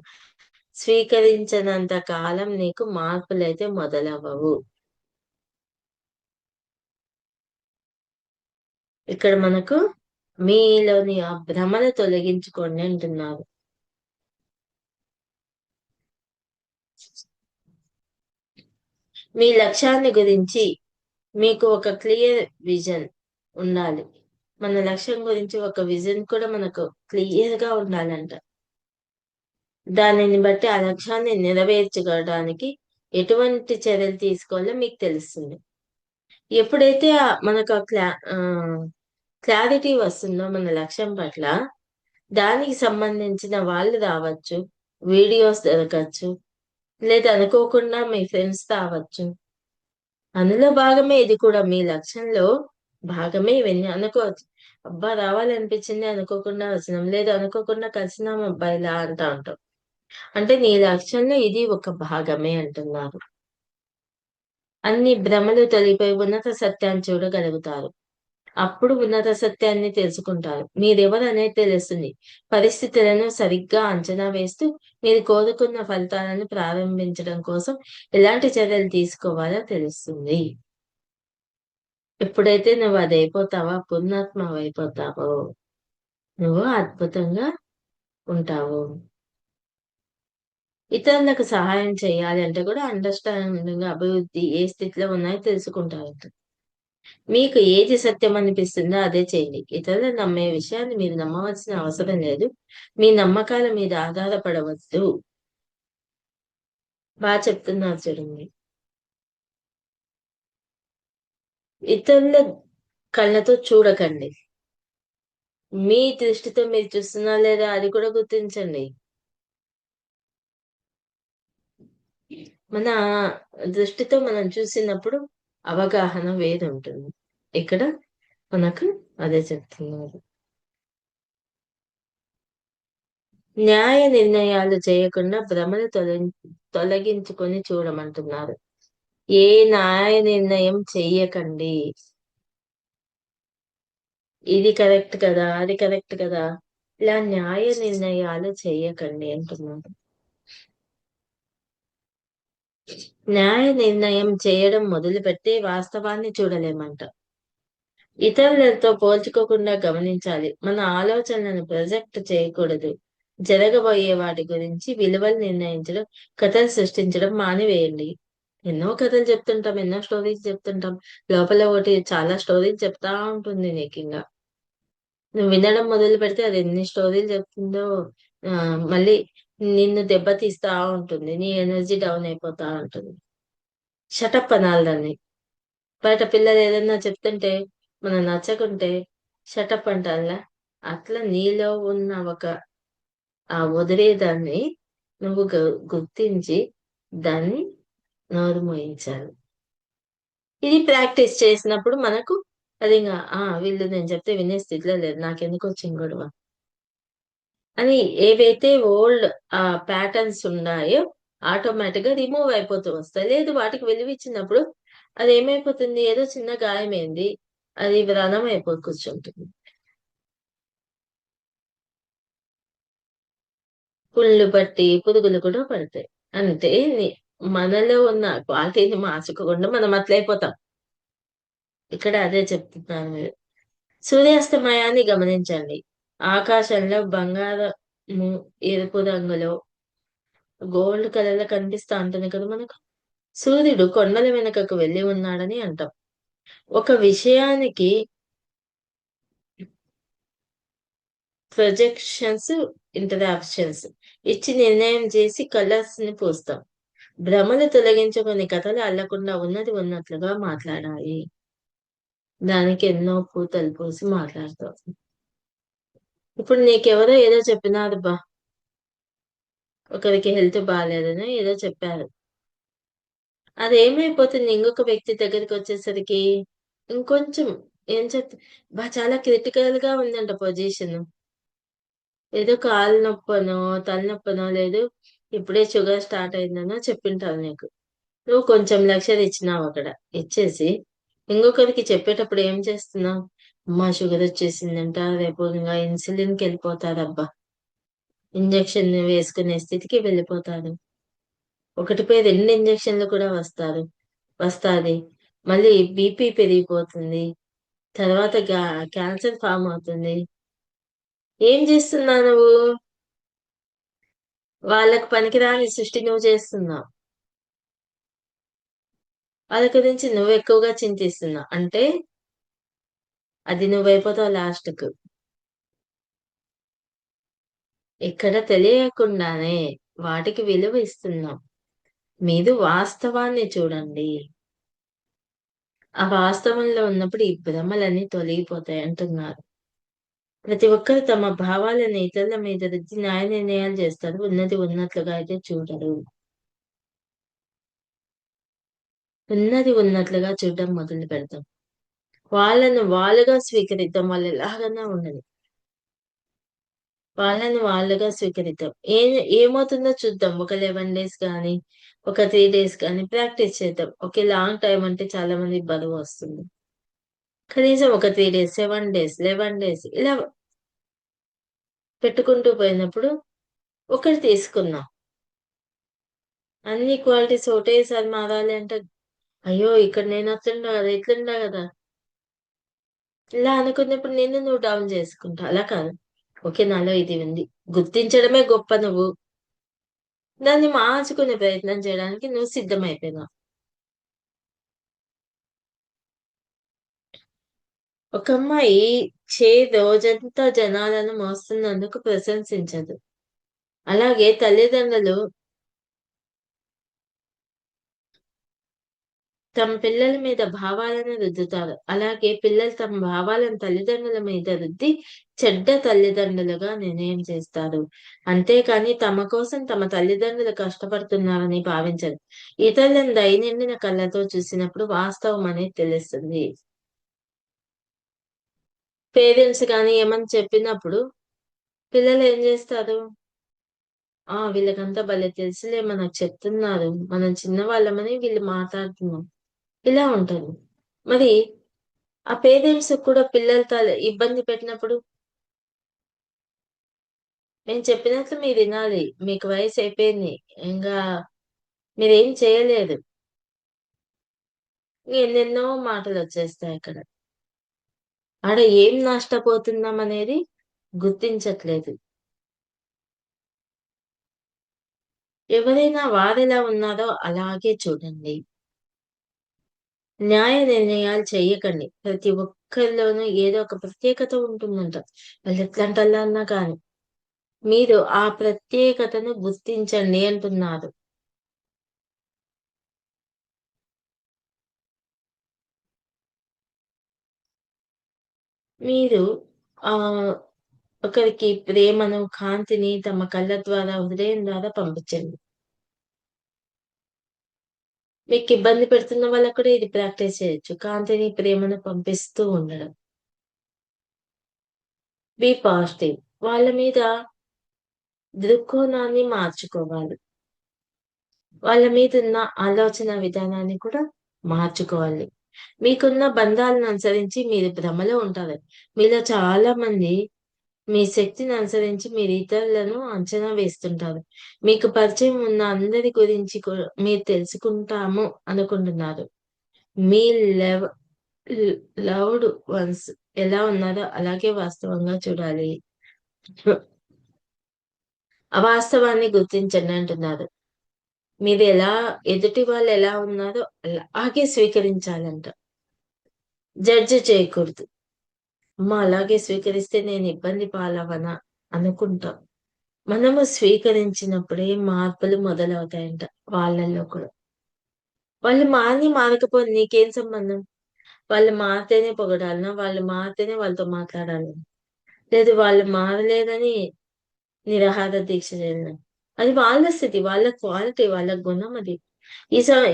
స్వీకరించనంత కాలం నీకు మార్పులైతే మొదలవ్వవు. ఇక్కడ మనకు మీలోని ఆ భ్రమను తొలగించుకోండి అంటున్నారు. మీ లక్ష్యాన్ని గురించి మీకు ఒక క్లియర్ విజన్ ఉండాలి. మన లక్ష్యం గురించి ఒక విజన్ కూడా మనకు క్లియర్‌గా ఉండాలంట. దానిని బట్టి ఆ లక్ష్యాన్ని నెరవేర్చుకోవడానికి ఎటువంటి చర్యలు తీసుకోవాలో మీకు తెలుస్తుంది. ఎప్పుడైతే మనకు క్లారిటీ వస్తుందో మన లక్ష్యం పట్ల, దానికి సంబంధించిన వాళ్ళు రావచ్చు, వీడియోస్ దొరకచ్చు, లేదా అనుకోకుండా మీ ఫ్రెండ్స్ రావచ్చు. అందులో భాగమే ఇది కూడా. మీ లక్ష్యంలో భాగమే ఇవన్నీ. అనుకోవచ్చు, అబ్బా రావాలనిపించింది అనుకోకుండా వచ్చినాం, లేదా అనుకోకుండా కలిసినాం అబ్బాయిలా అంటా ఉంటాం. అంటే నీ లక్ష్యంలో ఇది ఒక భాగమే అంటున్నారు. అన్ని భ్రమలు తొలగిపోయి ఉన్నత సత్యాన్ని చూడగలుగుతారు. అప్పుడు ఉన్నత సత్యాన్ని తెలుసుకుంటారు. మీరెవరనేది తెలుస్తుంది. పరిస్థితులను సరిగ్గా అంచనా వేస్తూ మీరు కోరుకున్న ఫలితాలను ప్రారంభించడం కోసం ఎలాంటి చర్యలు తీసుకోవాలో తెలుస్తుంది. ఎప్పుడైతే నువ్వు అదైపోతావో, పుణ్యాత్మవైపోతావో, నువ్వు అద్భుతంగా ఉంటావు. ఇతరులకు సహాయం చేయాలి అంటే కూడా అండర్‌స్టాండింగ్, అభివృద్ధి ఏ స్థితిలో ఉన్నాయో తెలుసుకుంటారట. మీకు ఏది సత్యం అనిపిస్తుందో అదే చేయండి. ఇతరులు నమ్మే విషయాన్ని మీరు నమ్మవలసిన అవసరం లేదు. మీ నమ్మకాల మీద ఆధారపడవద్దు. చెప్తున్నారు చూడండి. ఇతరుల కళ్ళతో చూడకండి. మీ దృష్టితో మీరు చూస్తున్నారా లేదా అది కూడా గుర్తించండి. మన దృష్టితో మనం చూసినప్పుడు అవగాహన వేరుంటుంది. ఇక్కడ మనకు అదే చెప్తున్నారు. న్యాయ నిర్ణయాలు చేయకుండా భ్రమను తొలగించుకొని చూడమంటున్నారు. ఏ న్యాయ నిర్ణయం చెయ్యకండి. ఇది కరెక్ట్ కదా, అది కరెక్ట్ కదా, ఇలా న్యాయ నిర్ణయాలు చెయ్యకండి అంటున్నారు. న్యాయ నిర్ణయం చేయడం మొదలుపెడితే వాస్తవాన్ని చూడలేమంట. ఇతరులతో పోల్చుకోకుండా గమనించాలి. మన ఆలోచనలను ప్రొజెక్ట్ చేయకూడదు. జరగబోయే వాటి గురించి విలువలు నిర్ణయించడం, కథలు సృష్టించడం మానివేయండి. ఎన్నో కథలు చెప్తుంటాం, ఎన్నో స్టోరీస్ చెప్తుంటాం. లోపల ఒకటి చాలా స్టోరీస్ చెప్తా ఉంటుంది నీకింగా. నువ్వు వినడం మొదలు పెడితే అది ఎన్ని స్టోరీలు చెప్తుందో మళ్ళీ నిన్ను దెబ్బతీస్తా ఉంటుంది. నీ ఎనర్జీ డౌన్ అయిపోతా ఉంటుంది. షటప్ అనాలి దాన్ని. బయట పిల్లలు ఏదన్నా చెప్తుంటే మనం నచ్చకుంటే షటప్ అంటారులా, అట్లా నీలో ఉన్న ఒక ఆ వదిలేదాన్ని నువ్వు గుర్తించి దాన్ని నోరు మూయించాలి. ఇది ప్రాక్టీస్ చేసినప్పుడు మనకు అది ఇంకా వీళ్ళు నేను చెప్తే వినే స్థితిలో లేదు, నాకెందుకు వచ్చింది గొడవ అని ఏవైతే ఓల్డ్ ప్యాటర్న్స్ ఉన్నాయో ఆటోమేటిక్ గా రిమూవ్ అయిపోతూ వస్తాయి. లేదు వాటికి విలువిచ్చినప్పుడు అది ఏమైపోతుంది, ఏదో చిన్న గాయమైంది, అది వ్రణం అయిపోయి కూర్చుంటుంది. పుళ్ళు పట్టి పురుగులు కూడా పడతాయి. అంటే మనలో ఉన్న క్వాలిటీని మార్చుకోకుండా మనం అట్లయిపోతాం. ఇక్కడ అదే చెప్తున్నాను. మీరు సూర్యాస్తమయాన్ని గమనించండి. ఆకాశంలో బంగారము ఎరుపు రంగులో గోల్డ్ కలర్ లో కనిపిస్తా ఉంటుంది కదా మనకు. సూర్యుడు కొండల వెనుకకు వెళ్లి ఉన్నాడని అంటాం. ఒక విషయానికి ప్రొజెక్షన్స్, ఇంటరాక్షన్స్ ఇచ్చి నిర్ణయం చేసి కలర్స్ ని పూస్తాం. భ్రమలు తొలగించుకొని కథలు అల్లకుండా ఉన్నది ఉన్నట్లుగా మాట్లాడాలి. దానికి ఎన్నో పూతలు పూసి మాట్లాడతాం. ఇప్పుడు నీకెవరో ఏదో చెప్పినారు బా, ఒకరికి హెల్త్ బాగాలేదని ఏదో చెప్పారు. అదేమైపోతుంది ఇంకొక వ్యక్తి దగ్గరికి వచ్చేసరికి ఇంకొంచెం ఏం చెప్తా, చాలా క్రిటికల్ గా ఉందంట పొజిషన్. ఏదో కాలు నొప్పనో తలనొప్పనో లేదు ఇప్పుడే షుగర్ స్టార్ట్ అయిందనో చెప్పింటారు నీకు. నువ్వు కొంచెం లక్ష్యం ఇచ్చినావు అక్కడ. ఇచ్చేసి ఇంకొకరికి చెప్పేటప్పుడు ఏం చేస్తున్నావు, అమ్మా షుగర్ వచ్చేసిందంట, రేపు ఇంకా ఇన్సులిన్ కి వెళ్ళిపోతారబ్బా, ఇంజక్షన్ వేసుకునే స్థితికి వెళ్ళిపోతారు. ఒకటిపై 2 ఇంజక్షన్లు కూడా వస్తాది. మళ్ళీ బీపీ పెరిగిపోతుంది. తర్వాత క్యాన్సర్ ఫామ్ అవుతుంది. ఏం చేస్తున్నావు నువ్వు? వాళ్ళకు పనికిరాని సృష్టి నువ్వు చేస్తున్నావు. వాళ్ళ గురించి నువ్వు ఎక్కువగా చింతిస్తున్నావు అంటే అది నువ్వైపోతావు లాస్ట్ కు. ఇక్కడ తెలియకుండానే వాటికి విలువ ఇస్తున్నాం. మీరు వాస్తవాన్ని చూడండి. ఆ వాస్తవంలో ఉన్నప్పుడు ఈ భ్రమలన్నీ తొలగిపోతాయి అంటున్నారు. ప్రతి ఒక్కరు తమ భావాలను ఇతరుల మీద రుద్ది న్యాయ నిర్ణయాలు చేస్తారు. ఉన్నది ఉన్నట్లుగా అయితే చూడరు. ఉన్నది ఉన్నట్లుగా చూడడం మొదలు పెడతాం. వాళ్ళను వాళ్ళుగా స్వీకరిద్దాం. వాళ్ళు ఎలాగన్నా ఉండని వాళ్ళని వాళ్ళుగా స్వీకరిద్దాం. ఏమవుతుందో చూద్దాం. ఒక 11 డేస్ కానీ, ఒక 3 డేస్ కానీ ప్రాక్టీస్ చేద్దాం. ఓకే, లాంగ్ టైం అంటే చాలా మంది బరువు వస్తుంది. కనీసం ఒక 3 డేస్, 7 డేస్, 11 డేస్ ఇలా పెట్టుకుంటూ పోయినప్పుడు ఒకటి తీసుకున్నాం. అన్ని క్వాలిటీస్ ఒకటేసారి మారాలి అంటే అయ్యో ఇక్కడ నేను అట్లుండా కదా, ఇట్లుండా కదా, ఇలా అనుకున్నప్పుడు నువ్వు డౌన్ చేసుకుంటా. అలా కాదు. ఓకే, నాలో ఇది ఉంది, గుర్తించడమే గొప్ప. నువ్వు దాన్ని మార్చుకునే ప్రయత్నం చేయడానికి నువ్వు సిద్ధమైపోయినావు. ఒక అమ్మాయి రోజంతా జనాలను మోస్తున్నందుకు ప్రశంసించదు. అలాగే తల్లిదండ్రులు తమ పిల్లల మీద భావాలను రుద్దుతారు. అలాగే పిల్లలు తమ భావాలను తల్లిదండ్రుల మీద రుద్ది చెడ్డ తల్లిదండ్రులుగా నిర్ణయం చేస్తారు. అంతేకాని తమ కోసం తమ తల్లిదండ్రులు కష్టపడుతున్నారని భావించరు. ఇతరులను దయనిండిన కళ్ళతో చూసినప్పుడు వాస్తవం అనేది తెలుస్తుంది. పేరెంట్స్ కానీ ఏమని చెప్పినప్పుడు పిల్లలు ఏం చేస్తారు, వీళ్ళకంతా భలే తెలుసులే మనకు చెప్తున్నారు, మనం చిన్నవాళ్ళమని వీళ్ళు మాట్లాడుతున్నాం, ఇలా ఉంటుంది. మరి ఆ పేరెంట్స్ కూడా పిల్లలతో ఇబ్బంది పెట్టినప్పుడు నేను చెప్పినట్లు మీరు వినాలి. మీకు వయసు అయిపోయింది. ఇంకా మీరేం చేయలేదు. ఎన్నెన్నో మాటలు వచ్చేస్తాయి అక్కడ. ఆడ ఏం నష్టపోతున్నాం అనేది గుర్తించట్లేదు. ఎవరైనా వారెలా ఉన్నారో అలాగే చూడండి. న్యాయ నిర్ణయాలు చెయ్యకండి. ప్రతి ఒక్కరిలోనూ ఏదో ఒక ప్రత్యేకత ఉంటుందంట. వాళ్ళు ఎట్లాంటోళ్ళన్నా కానీ మీరు ఆ ప్రత్యేకతను గుర్తించండి అంటున్నారు. మీరు ఆ ఒకరికి ప్రేమను, కాంతిని తమ కళ్ళ ద్వారా, హృదయం ద్వారా పంపించండి. మీకు ఇబ్బంది పెడుతున్న వాళ్ళకు కూడా ఇది ప్రాక్టీస్ చేయొచ్చు. కాంతిని, ప్రేమను పంపిస్తూ ఉండడం. Be positive. వాళ్ళ మీద దృక్కోణాన్ని మార్చుకోవాలి. వాళ్ళ మీదున్న ఆలోచన విధానాన్ని కూడా మార్చుకోవాలి. మీకున్న బంధాలను అనుసరించి మీరు భ్రమలో ఉంటారు. మీలో చాలా మంది మీ శక్తిని అనుసరించి మీరు ఇతరులను అంచనా వేస్తుంటారు. మీకు పరిచయం ఉన్న అందరి గురించి మీరు తెలుసుకుంటాము అనుకుంటున్నారు. మీ లెవ లవ్డ్ వన్స్ ఎలా ఉన్నారో అలాగే వాస్తవంగా చూడాలి. అవాస్తవాన్ని గుర్తించండి అంటున్నారు. మీరు ఎదుటి వాళ్ళు ఎలా ఉన్నారో అలాగే స్వీకరించాలంట. జడ్జ్ చేయకూడదు. అలాగే స్వీకరిస్తే నేను ఇబ్బంది పాలవనా అనుకుంటాం. మనము స్వీకరించినప్పుడే మార్పులు మొదలవుతాయంట వాళ్ళల్లో కూడా. వాళ్ళు మారకపోతే నీకేం సంబంధం? వాళ్ళు మారితేనే పొగడాలనా? వాళ్ళు మారితేనే వాళ్ళతో మాట్లాడాలి. లేదు వాళ్ళు మారలేదని నిరాహార దీక్ష చేయాలి. అది వాళ్ళ స్థితి, వాళ్ళ క్వాలిటీ, వాళ్ళ గుణం అది.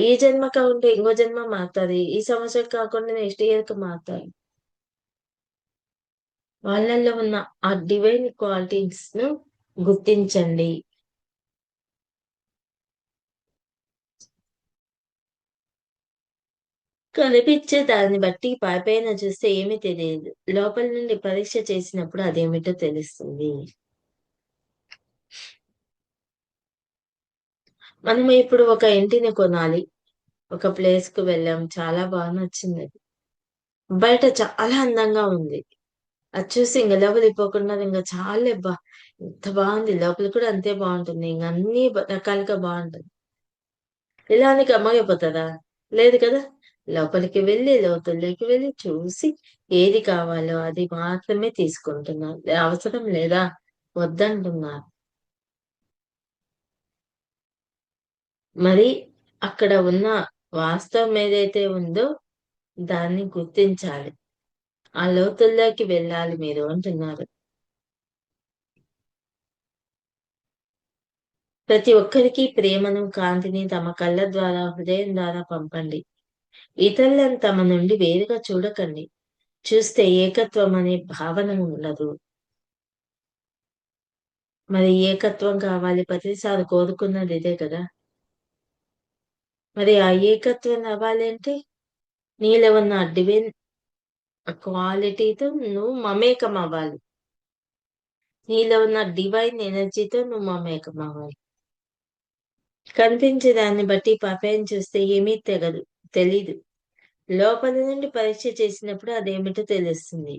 ఈ జన్మ కాకుండా ఇంకో జన్మ మారుతాది. ఈ సంవత్సరం కాకుండా నెక్స్ట్ ఇయర్ కి మారుతారు. వాళ్ళల్లో ఉన్న ఆ డివైన్ క్వాలిటీస్ ను గుర్తించండి. కనిపించే దాన్ని బట్టి పైపైన చూస్తే ఏమీ తెలియదు. లోపల నుండి పరీక్ష చేసినప్పుడు అదేమిటో తెలుస్తుంది. మనం ఇప్పుడు ఒక ఇంటిని కొనాలి. ఒక ప్లేస్ కు వెళ్ళాం. చాలా బాగా నచ్చింది. బయట చాలా అందంగా ఉంది. అది చూసి ఇంక లోపలిపోకుండా ఇంక చాలేబ్బా! ఎంత బాగుంది. లోపల కూడా అంతే బాగుంటుంది. ఇంక అన్ని రకాలుగా బాగుంటుంది. ఇలా అని గమ్మగైపోతారా? లేదు కదా! లోపలికి వెళ్లి, లోతుల్లోకి వెళ్లి చూసి ఏది కావాలో అది మాత్రమే తీసుకుంటున్నారు. అవసరం లేదా వద్దంటున్నారు. మరి అక్కడ ఉన్న వాస్తవం ఏదైతే ఉందో దాన్ని గుర్తించాలి. ఆ లోతుల్లోకి వెళ్ళాలి మీరు అంటున్నారు. ప్రతి ఒక్కరికి ప్రేమను, కాంతిని తమ కళ్ళ ద్వారా, హృదయం ద్వారా పంపండి. ఇతరులను తమ నుండి వేరుగా చూడకండి. చూస్తే ఏకత్వం అనే భావన ఉండదు. మరి ఏకత్వం కావాలి ప్రతిసారి కోరుకున్నది ఇదే కదా! మరి ఆ ఏకత్వం రావాలి అంటే నీలో ఉన్న డివైన్ క్వాలిటీతో నువ్వు మమేకం అవ్వాలి. నీలో ఉన్న డివైన్ ఎనర్జీతో నువ్వు మమేకం అవ్వాలి. కనిపించే దాన్ని బట్టి పపైన చూస్తే ఏమీ తెలీదు. లోపల నుండి పరీక్ష చేసినప్పుడు అదేమిటో తెలుస్తుంది.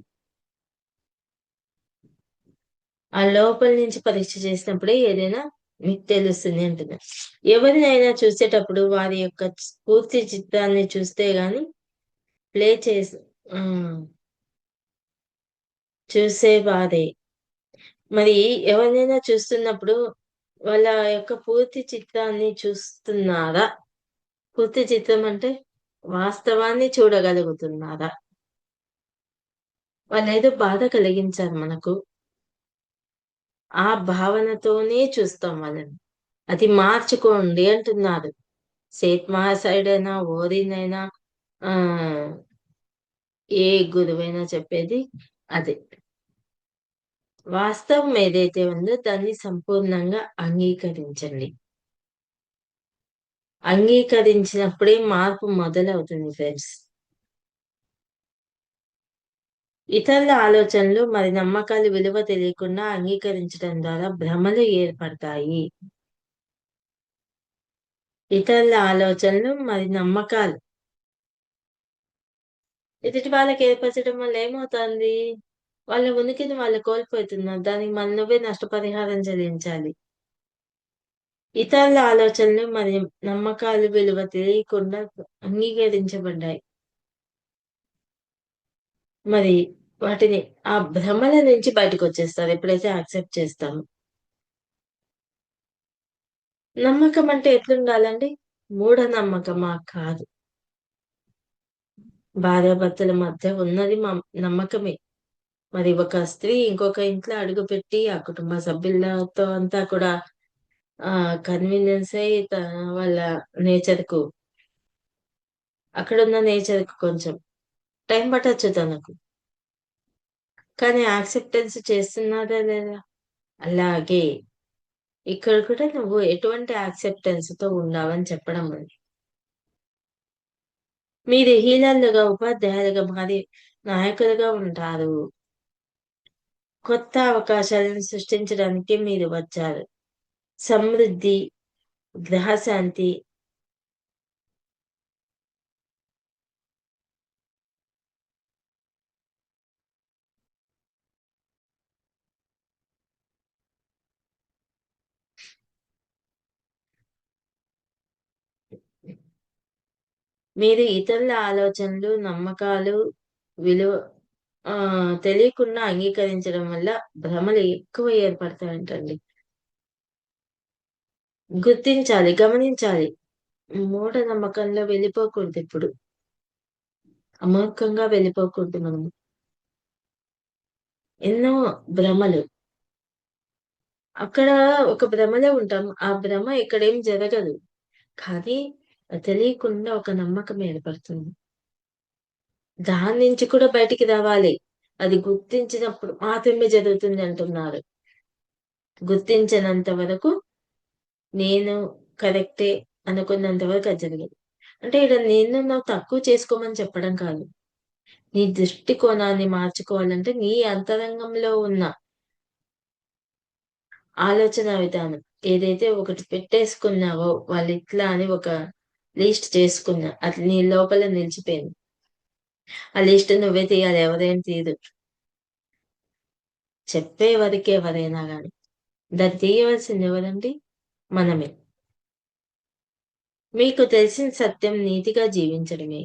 ఆ లోపల నుంచి పరీక్ష చేసినప్పుడే ఏదైనా మీకు తెలుస్తుంది అంటున్నా. ఎవరినైనా చూసేటప్పుడు వారి యొక్క పూర్తి చిత్రాన్ని చూస్తే గాని ప్లే చేసి చూసేవారే. మరి ఎవరినైనా చూస్తున్నప్పుడు వాళ్ళ యొక్క పూర్తి చిత్రాన్ని చూస్తున్నారా? పూర్తి చిత్రం అంటే వాస్తవాన్ని చూడగలుగుతున్నారా? వాళ్ళేదో బాధ కలిగించారు మనకు. ఆ భావనతోనే చూస్తాం వాళ్ళని. అది మార్చుకోండి అంటున్నారు. సేత్ మహాశయుడు అయినా, ఓరినైనా ఏ గురువైనా చెప్పేది అదే. వాస్తవం ఏదైతే ఉందో దాన్ని సంపూర్ణంగా అంగీకరించండి. అంగీకరించినప్పుడే మార్పు మొదలవుతుంది ఫ్రెండ్స్. ఇతరుల ఆలోచనలు మరి నమ్మకాలు విలువ తెలియకుండా అంగీకరించడం ద్వారా భ్రమలు ఏర్పడతాయి. ఇతరుల ఆలోచనలు మరి నమ్మకాలు ఎదుటి వాళ్ళకి ఏర్పరచడం వల్ల ఏమవుతుంది? వాళ్ళ ఉనికిని వాళ్ళు కోల్పోతున్నారు. దానికి మళ్ళీ నువ్వే నష్టపరిహారం చెల్లించాలి. ఇతరుల ఆలోచనలు మరియు నమ్మకాలు విలువ తెలియకుండా అంగీకరించబడ్డాయి. మరి వాటిని ఆ భ్రమల నుంచి బయటకొచ్చేస్తారు ఎప్పుడైతే యాక్సెప్ట్ చేస్తామో. నమ్మకం అంటే ఎట్లుండాలండి? మూఢనమ్మకమా? కాదు. భార్యాభర్తల మధ్య ఉన్నది నమ్మకమే. మరి ఒక స్త్రీ ఇంకొక ఇంట్లో అడుగుపెట్టి, ఆ కుటుంబ సభ్యులతో అంతా కూడా కన్వీనియన్స్ అయ్యి వాళ్ళ నేచర్‌కు అక్కడున్న నేచర్‌కి కొంచెం టైం పట్టొచ్చు తనకు. కానీ యాక్సెప్టెన్స్ చేస్తున్నారా లేదా? అలాగే ఇక్కడ కూడా నువ్వు ఎటువంటి యాక్సెప్టెన్స్‌తో ఉన్నావని చెప్పడం అది. మీరు హీలర్లుగా, ఉపాధ్యాయులుగా మారి నాయకులుగా ఉంటారు. కొత్త అవకాశాలను సృష్టించడానికి మీరు వచ్చారు. సమృద్ధి, గ్రహశాంతి మీరు ఇతరుల ఆలోచనలు, నమ్మకాలు, విలువ తెలియకుండా అంగీకరించడం వల్ల భ్రమలు ఎక్కువ ఏర్పడతాయంటండి. గుర్తించాలి, గమనించాలి. మూఢనమ్మకంలో వెళ్ళిపోకూడదిప్పుడు. అమూర్ఖంగా వెళ్ళిపోకూడదు మనము. ఎన్నో భ్రమలు. అక్కడ ఒక భ్రమలో ఉంటాం. ఆ భ్రమ ఇక్కడేం జరగదు. కానీ తెలియకుండా ఒక నమ్మకం ఏర్పడుతుంది. దాని నుంచి కూడా బయటికి రావాలి. అది గుర్తించినప్పుడు మాత్రమే జరుగుతుంది అంటున్నారు. గుర్తించనంత వరకు నేను కరెక్టే అనుకున్నంత వరకు అది జరగదు. అంటే ఈడ నిన్ను నువ్వు తక్కువ చేసుకోమని చెప్పడం కాదు. నీ దృష్టికోణాన్ని మార్చుకోవాలంటే నీ అంతరంగంలో ఉన్న ఆలోచనా విధానం ఏదైతే ఒకటి పెట్టేసుకున్నావో వాళ్ళిట్లా అని ఒక లిస్ట్ చేసుకున్నా. అది నీ లోపల నిలిచిపోయింది. ఆ లిస్ట్ నువ్వే తీయాలి. ఎవరేం తీయరు. చెప్పే వరకే ఎవరైనా గాని. దాన్ని తీయవలసింది ఎవరండి? మనమే. మీకు తెలిసిన సత్యం నీతిగా జీవించడమే.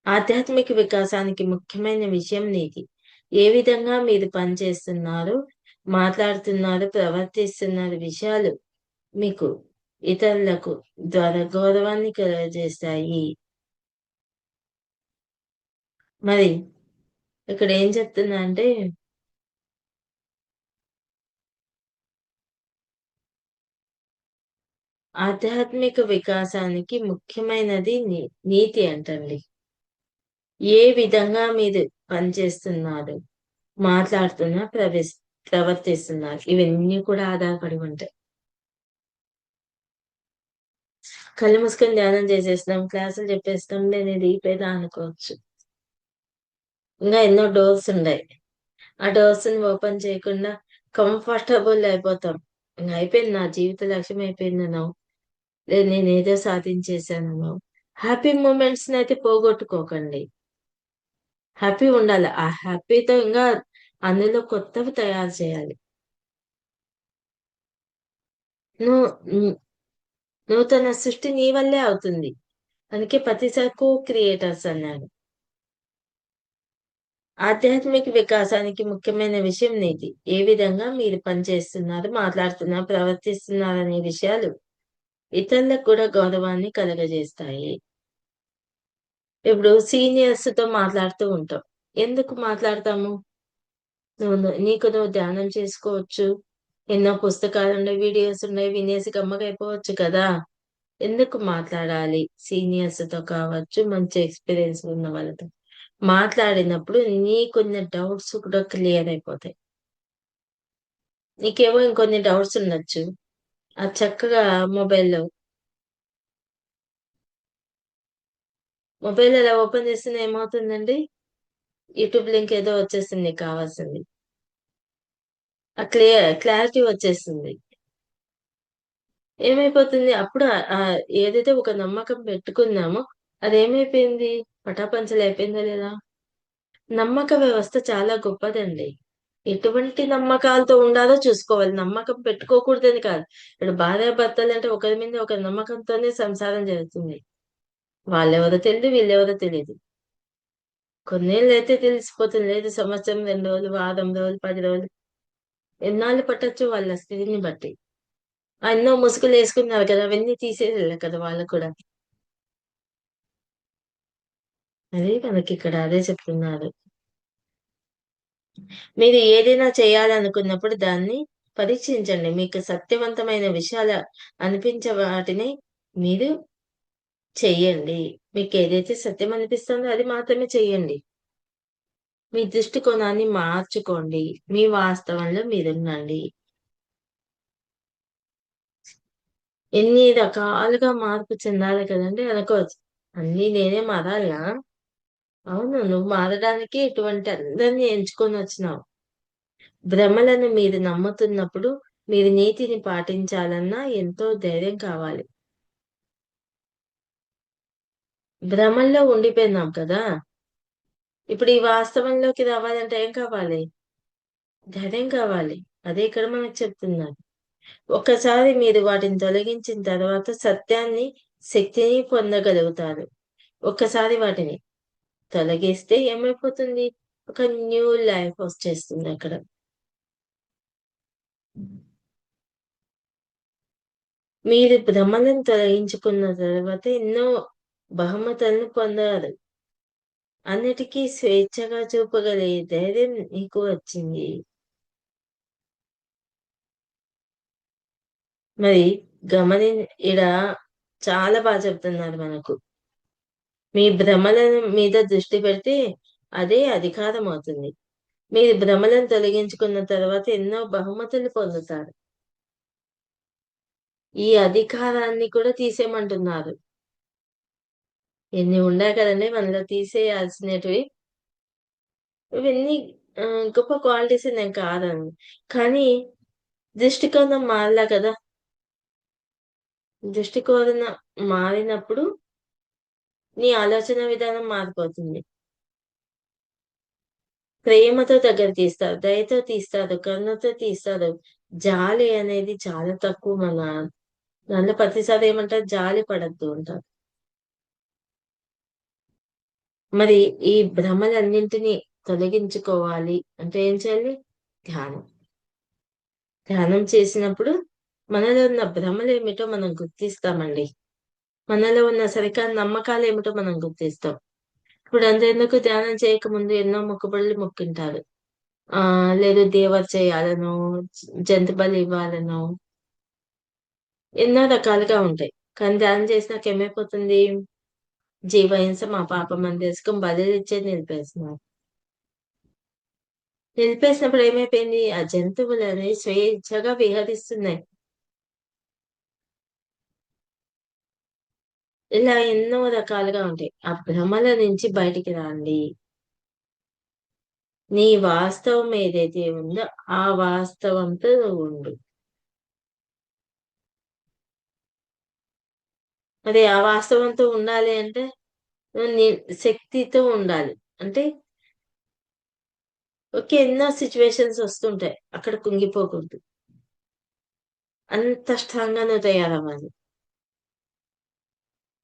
ఆధ్యాత్మిక వికాసానికి ముఖ్యమైన విషయం నీతి. ఏ విధంగా మీరు పనిచేస్తున్నారు, మాట్లాడుతున్నారు, ప్రవర్తిస్తున్నారు విషయాలు మీకు ఇతరులకు ద్వారా గౌరవాన్ని కలుగజేస్తాయి. మరి ఇక్కడ ఏం చెప్తున్నా అంటే ఆధ్యాత్మిక వికాసానికి ముఖ్యమైనది నీతి అంటండి. ఏ విధంగా మీరు పనిచేస్తున్నారు, మాట్లాడుతున్నా, ప్రవర్తిస్తున్నారు. ఇవన్నీ కూడా ఆధారపడి ఉంటాయి. కళ్ళు మూసుకొని ధ్యానం చేసేస్తున్నాం, క్లాసులు చెప్పేస్తాం, నేను ఇది అయిపోయిందా అనుకోవచ్చు. ఇంకా ఎన్నో డోర్స్ ఉన్నాయి. ఆ డోర్స్ ని ఓపెన్ చేయకుండా కంఫర్టబుల్ అయిపోతాం. ఇంక అయిపోయింది నా జీవిత లక్ష్యం అయిపోయిందనో, లేదు నేనేదో సాధించేసాననో. హ్యాపీ మూమెంట్స్ ని అయితే పోగొట్టుకోకండి. హ్యాపీ ఉండాలి. ఆ హ్యాపీతో ఇంకా అందులో కొత్తవి తయారు చేయాలి. నువ్వు హ్మ్. నూతన సృష్టి నీ వల్లే అవుతుంది. అందుకే ప్రతిసారి క్రియేటర్స్ అన్నారు. ఆధ్యాత్మిక వికాసానికి ముఖ్యమైన విషయం నీతి. ఏ విధంగా మీరు పనిచేస్తున్నారు, మాట్లాడుతున్నారు, ప్రవర్తిస్తున్నారనే విషయాలు ఇతరులకు కూడా గౌరవాన్ని కలుగజేస్తాయి. ఇప్పుడు సీనియర్స్‌తో మాట్లాడుతూ ఉంటాం. ఎందుకు మాట్లాడతాము? నీకు నువ్వు ధ్యానం చేసుకోవచ్చు. ఎన్నో పుస్తకాలున్నాయి, వీడియోస్ ఉన్నాయి. వినేసి గమ్మగైపోవచ్చు కదా! ఎందుకు మాట్లాడాలి? సీనియర్స్‌తో కావచ్చు, మంచి ఎక్స్‌పీరియన్స్ ఉన్న వాళ్ళతో. మాట్లాడినప్పుడు నీకున్న డౌట్స్ కూడా క్లియర్ అయిపోతాయి. నీకేమో ఇంకొన్ని డౌట్స్ ఉండొచ్చు. అది చక్కగా మొబైల్‌లో మొబైల్ అలా ఓపెన్ చేస్తేనే ఏమవుతుందండి? యూట్యూబ్ లింక్ ఏదో వచ్చేస్తుంది నీకు కావాల్సింది. ఆ క్లారిటీ వచ్చేస్తుంది. ఏమైపోతుంది అప్పుడు ఏదైతే ఒక నమ్మకం పెట్టుకున్నామో అదేమైపోయింది? పటాపంచలయిపోయిందా లేదా? నమ్మక వ్యవస్థ చాలా గొప్పదండి. ఎటువంటి నమ్మకాలతో ఉండాలో చూసుకోవాలి. నమ్మకం పెట్టుకోకూడదని కాదు. ఇప్పుడు భార్యాభర్తలంటే ఒకరి మీద ఒకరి నమ్మకంతోనే సంసారం జరుగుతుంది. వాళ్ళెవరో తెలీదు, వీళ్ళెవరో తెలీదు. కొన్నేళ్ళైతే తెలిసిపోతుంది. లేదు సంవత్సరం, 2 రోజులు, వారం రోజులు, 10 రోజులు ఎన్నాళ్ళు పట్టొచ్చు వాళ్ళ స్థితిని బట్టి. ఎన్నో ముసుగులేసుకున్నారు కదా! అవన్నీ తీసేయాలి కదా వాళ్ళు కూడా. అదే మనకిక్కడ అదే చెప్తున్నారు. మీరు ఏదైనా చేయాలనుకున్నప్పుడు దాన్ని పరీక్షించండి. మీకు సత్యవంతమైన విషయాలు అనిపించే వాటిని మీరు చెయ్యండి. మీకేదైతే సత్యం అనిపిస్తుందో అది మాత్రమే చెయ్యండి. మీ దృష్టికోణాన్ని మార్చుకోండి. మీ వాస్తవంలో మీరుండండి. ఎన్ని రకాలుగా మార్పు చెందాలి కదండీ! అనుకోవచ్చు. అన్నీ నేనే మారాలా? అవును. నువ్వు మారడానికే ఇటువంటి అందరిని ఎంచుకొనొచ్చినావు. భ్రమలను మీరు నమ్ముతున్నప్పుడు, మీరు నీతిని పాటించాలన్నా ఎంతో ధైర్యం కావాలి. భ్రమల్లో ఉండిపోయినాం కదా! ఇప్పుడు ఈ వాస్తవంలోకి రావాలంటే ఏం కావాలి? ధైర్యం కావాలి. అదే ఇక్కడ మనకు చెప్తున్నారు. ఒక్కసారి మీరు వాటిని తొలగించిన తర్వాత సత్యాన్ని, శక్తిని పొందగలుగుతారు. ఒక్కసారి వాటిని తొలగిస్తే ఏమైపోతుంది? ఒక న్యూ లైఫ్ వచ్చేస్తుందక్కడ. మీరు భ్రమలను తొలగించుకున్న తర్వాత ఎన్నో బహుమతులను పొందారు. అన్నిటికీ స్వేచ్ఛగా చూపగలిగే ధైర్యం నీకు వచ్చింది. మరి గమని ఈడ చాలా చెప్తున్నారు మనకు. మీ భ్రమల మీద దృష్టి పెడితే అదే అధికారం అవుతుంది. మీరు భ్రమలను తొలగించుకున్న తర్వాత ఎన్నో బహుమతులు పొందుతారు. ఈ అధికారాన్ని కూడా తీసేయమంటున్నారు. ఎన్ని ఉన్నాయి కదండీ మనలో తీసేయాల్సినటివి. ఇవన్నీ గొప్ప క్వాలిటీస్ నేను కాదనను. కానీ దృష్టికోణం మారలా కదా! దృష్టికోణం మారినప్పుడు నీ ఆలోచన విధానం మారిపోతుంది. ప్రేమతో దగ్గర తీస్తారు. దయతో తీస్తారు. కరుణతో తీస్తారు. జాలి అనేది చాలా తక్కువ నన్ను ప్రతిసారి ఏమంటారు జాలి పడొద్దు అంటారు. మరి ఈ భ్రమలన్నింటినీ తొలగించుకోవాలి అంటే ఏం చేయాలి? ధ్యానం. ధ్యానం చేసినప్పుడు మనలో ఉన్న భ్రమలేమిటో మనం గుర్తిస్తామండి. మనలో ఉన్న సరికాని నమ్మకాలేమిటో మనం గుర్తిస్తాం. ఇప్పుడు అంతెందుకు ధ్యానం చేయకముందు ఎన్నో మొక్కుబడులు మొక్కింటారు. లేదు దేవత చేయాలనో, జంతు బలి ఇవ్వాలనో ఎన్నో రకాలుగా ఉంటాయి. కానీ ధ్యానం చేసినాక ఏమైపోతుంది? జీవహింస మా పాపం అని తెలుసుకొని బలులిచ్చేది నిలిపేస్తున్నారు. నిలిపేసినప్పుడు ఏమైపోయింది? ఆ జంతువులనేవి స్వేచ్ఛగా విహరిస్తున్నాయి. ఇలా ఎన్నో రకాలుగా ఉంటాయి. ఆ భ్రమల నుంచి బయటికి రండి. నీ వాస్తవం ఏదైతే ఉందో ఆ వాస్తవంతో నువ్వు ఉండు. మరి ఆ వాస్తవంతో ఉండాలి అంటే నువ్వు నీ శక్తితో ఉండాలి. అంటే ఓకే. ఎన్నో సిట్యుయేషన్స్ వస్తుంటాయి. అక్కడ కుంగిపోకూడదు. అంత స్ట్రాంగ్‌గా నువ్వు తయారవ్వాలి.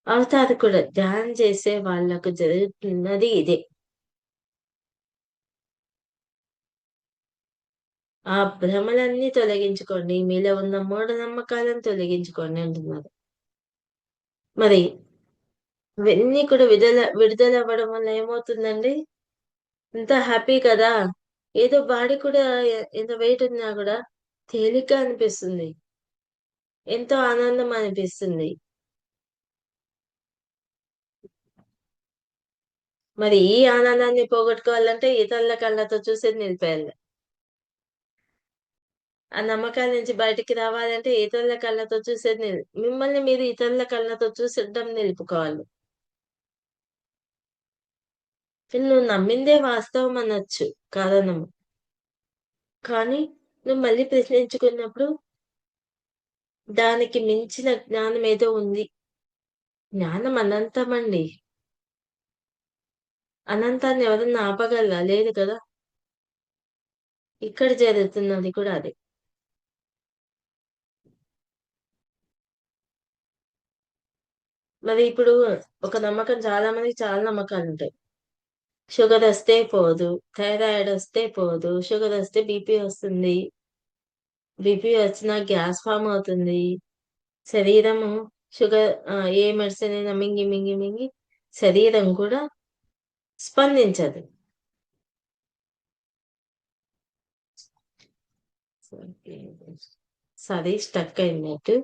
అవుతారు కూడా. ధ్యానం చేసే వాళ్ళకు జరుగుతున్నది ఇదే. ఆ భ్రమలన్నీ తొలగించుకోండి. మీలో ఉన్న మూఢనమ్మకాలను తొలగించుకోండి అంటున్నారు. మరి ఇవన్నీ కూడా విడుదలవ్వడం వల్ల ఏమవుతుందండి? ఎంత హ్యాపీ కదా! ఏదో బాడీ కూడా ఎంత వెయిట్ ఉన్నా కూడా తేలిగ్గా అనిపిస్తుంది. ఎంతో ఆనందం అనిపిస్తుంది. మరి ఈ ఆనందాన్ని పోగొట్టుకోవాలంటే ఇతరుల కళ్ళతో చూసేది నిలిపేయాలి. ఆ నమ్మకాల నుంచి బయటికి రావాలంటే ఇతరుల కళ్ళతో చూసేది మిమ్మల్ని మీరు ఇతరుల కళ్ళతో చూసడం నిలుపుకోవాలి. నువ్వు నమ్మిందే వాస్తవం అనొచ్చు. కాదనము. కానీ నువ్వు మళ్ళీ ప్రశ్నించుకున్నప్పుడు దానికి మించిన జ్ఞానం ఏదో ఉంది. జ్ఞానం అనంతమండి. అనంతాన్ని ఎవరన్నా ఆపగలరా? లేదు కదా! ఇక్కడ జరుగుతున్నది కూడా అదే. మరి ఇప్పుడు ఒక నమ్మకం చాలా మందికి చాలా నమ్మకాలుంటాయి. షుగరొస్తే పోదు. థైరాయిడొస్తే పోదు. షుగరొస్తే బీపీ వస్తుంది. బీపీ వచ్చినా గ్యాస్ ఫార్మ్ అవుతుంది. శరీరము ఏ మెడిసిన్ అయినా మింగి, మింగి, మింగి శరీరం కూడా స్పందించదు. సరే స్టక్ అయినట్టు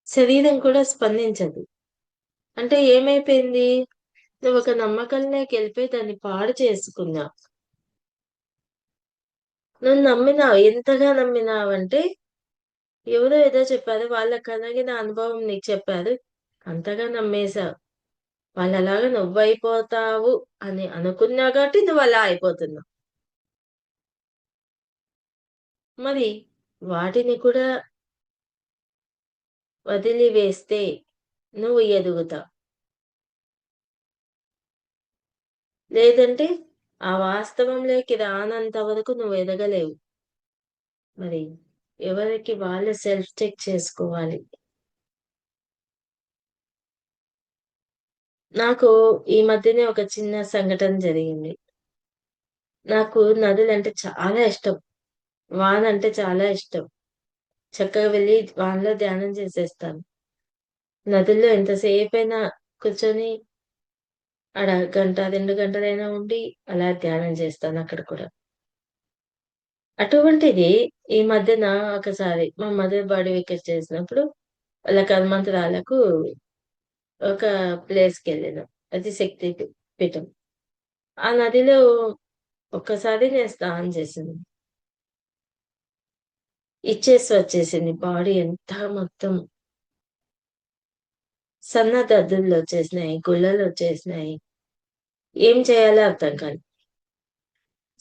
శరీరం కూడా స్పందించదు. అంటే ఏమైపోయింది? నువ్వు ఒక నమ్మకంలోకి వెళ్ళిపోయి దాన్ని పాడు చేసుకున్నావు. నువ్వు నమ్మినావు. ఎంతగా నమ్మినావంటే ఎవరో ఏదో చెప్పారు. వాళ్ళకి కలిగిన అనుభవం నీకు చెప్పారు. అంతగా నమ్మేశావు. వాళ్ళలాగా నువ్వైపోతావు అని అనుకున్నావు కాబట్టి నువ్వు అలా అయిపోతున్నావు. మరి వాటిని కూడా వదిలివేస్తే నువ్వు ఎదుగుతావు. లేదంటే ఆ వాస్తవంలోకి రానంత వరకు నువ్వు ఎదగలేవు. మరి ఎవరికి వాళ్ళు సెల్ఫ్ చెక్ చేసుకోవాలి. నాకు ఈ మధ్యనే ఒక చిన్న సంఘటన జరిగింది. నాకు నదులంటే చాలా ఇష్టం. వానంటే చాలా ఇష్టం. చక్కగా వెళ్లి వానలో ధ్యానం చేసేస్తాను. నదుల్లో ఎంతసేపైనా కూర్చొని ఆడ గంట, 2 గంటలైనా ఉండి అలా ధ్యానం చేస్తాను అక్కడ కూడా. అటువంటిది ఈ మధ్యన ఒకసారి మా మదర్ బాడీ వికెట్ చేసినప్పుడు వాళ్ళ కర్మంతరాలకు ఒక ప్లేస్‌కెళ్ళినాం. అది శక్తి పీఠం. ఆ నదిలో ఒక్కసారి నేను స్నానం చేశాను. ఇచ్చేసి వచ్చేసింది బాడీ అంతా మొత్తం. సన్న దద్దుర్లొచ్చేసినాయి. గుల్లలొచ్చేసినాయి. ఏం చేయాలో అర్థం కాలే.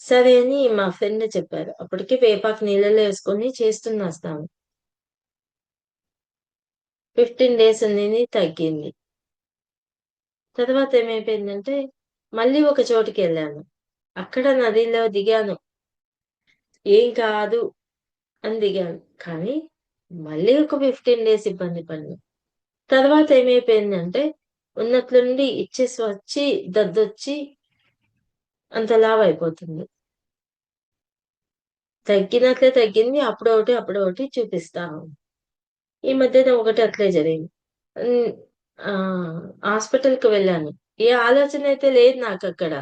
సరే అని మా ఫ్రెండ్ చెప్పారు. అప్పటికి వేపాకు నీళ్ళలో ఏసుకొని చేస్తున్నా స్నానం. 15 డేస్ ఉన్నింది తగ్గింది. తర్వాత ఏమైపోయిందంటే మళ్ళీ ఒక చోటికెళ్ళాను. అక్కడ నదిలో దిగాను. ఏం కాదు అని దిగాను. కానీ మళ్ళీ ఒక 15 డేస్ ఇబ్బంది పడినా. తర్వాత ఏమైపోయిందంటే ఉన్నట్లుండి ఇచ్చేసి వచ్చి దద్దొచ్చి అంత లావయిపోతుంది. తగ్గినట్లే తగ్గింది. అప్పుడొకటి, అప్పుడొకటి చూపిస్తా ఉంది. ఈ మధ్యన ఒకటి అట్లే జరిగింది. హ్మ్. హాస్పిటల్‌కి వెళ్ళాను. ఏ ఆలోచన అయితే లేదు నాకక్కడ.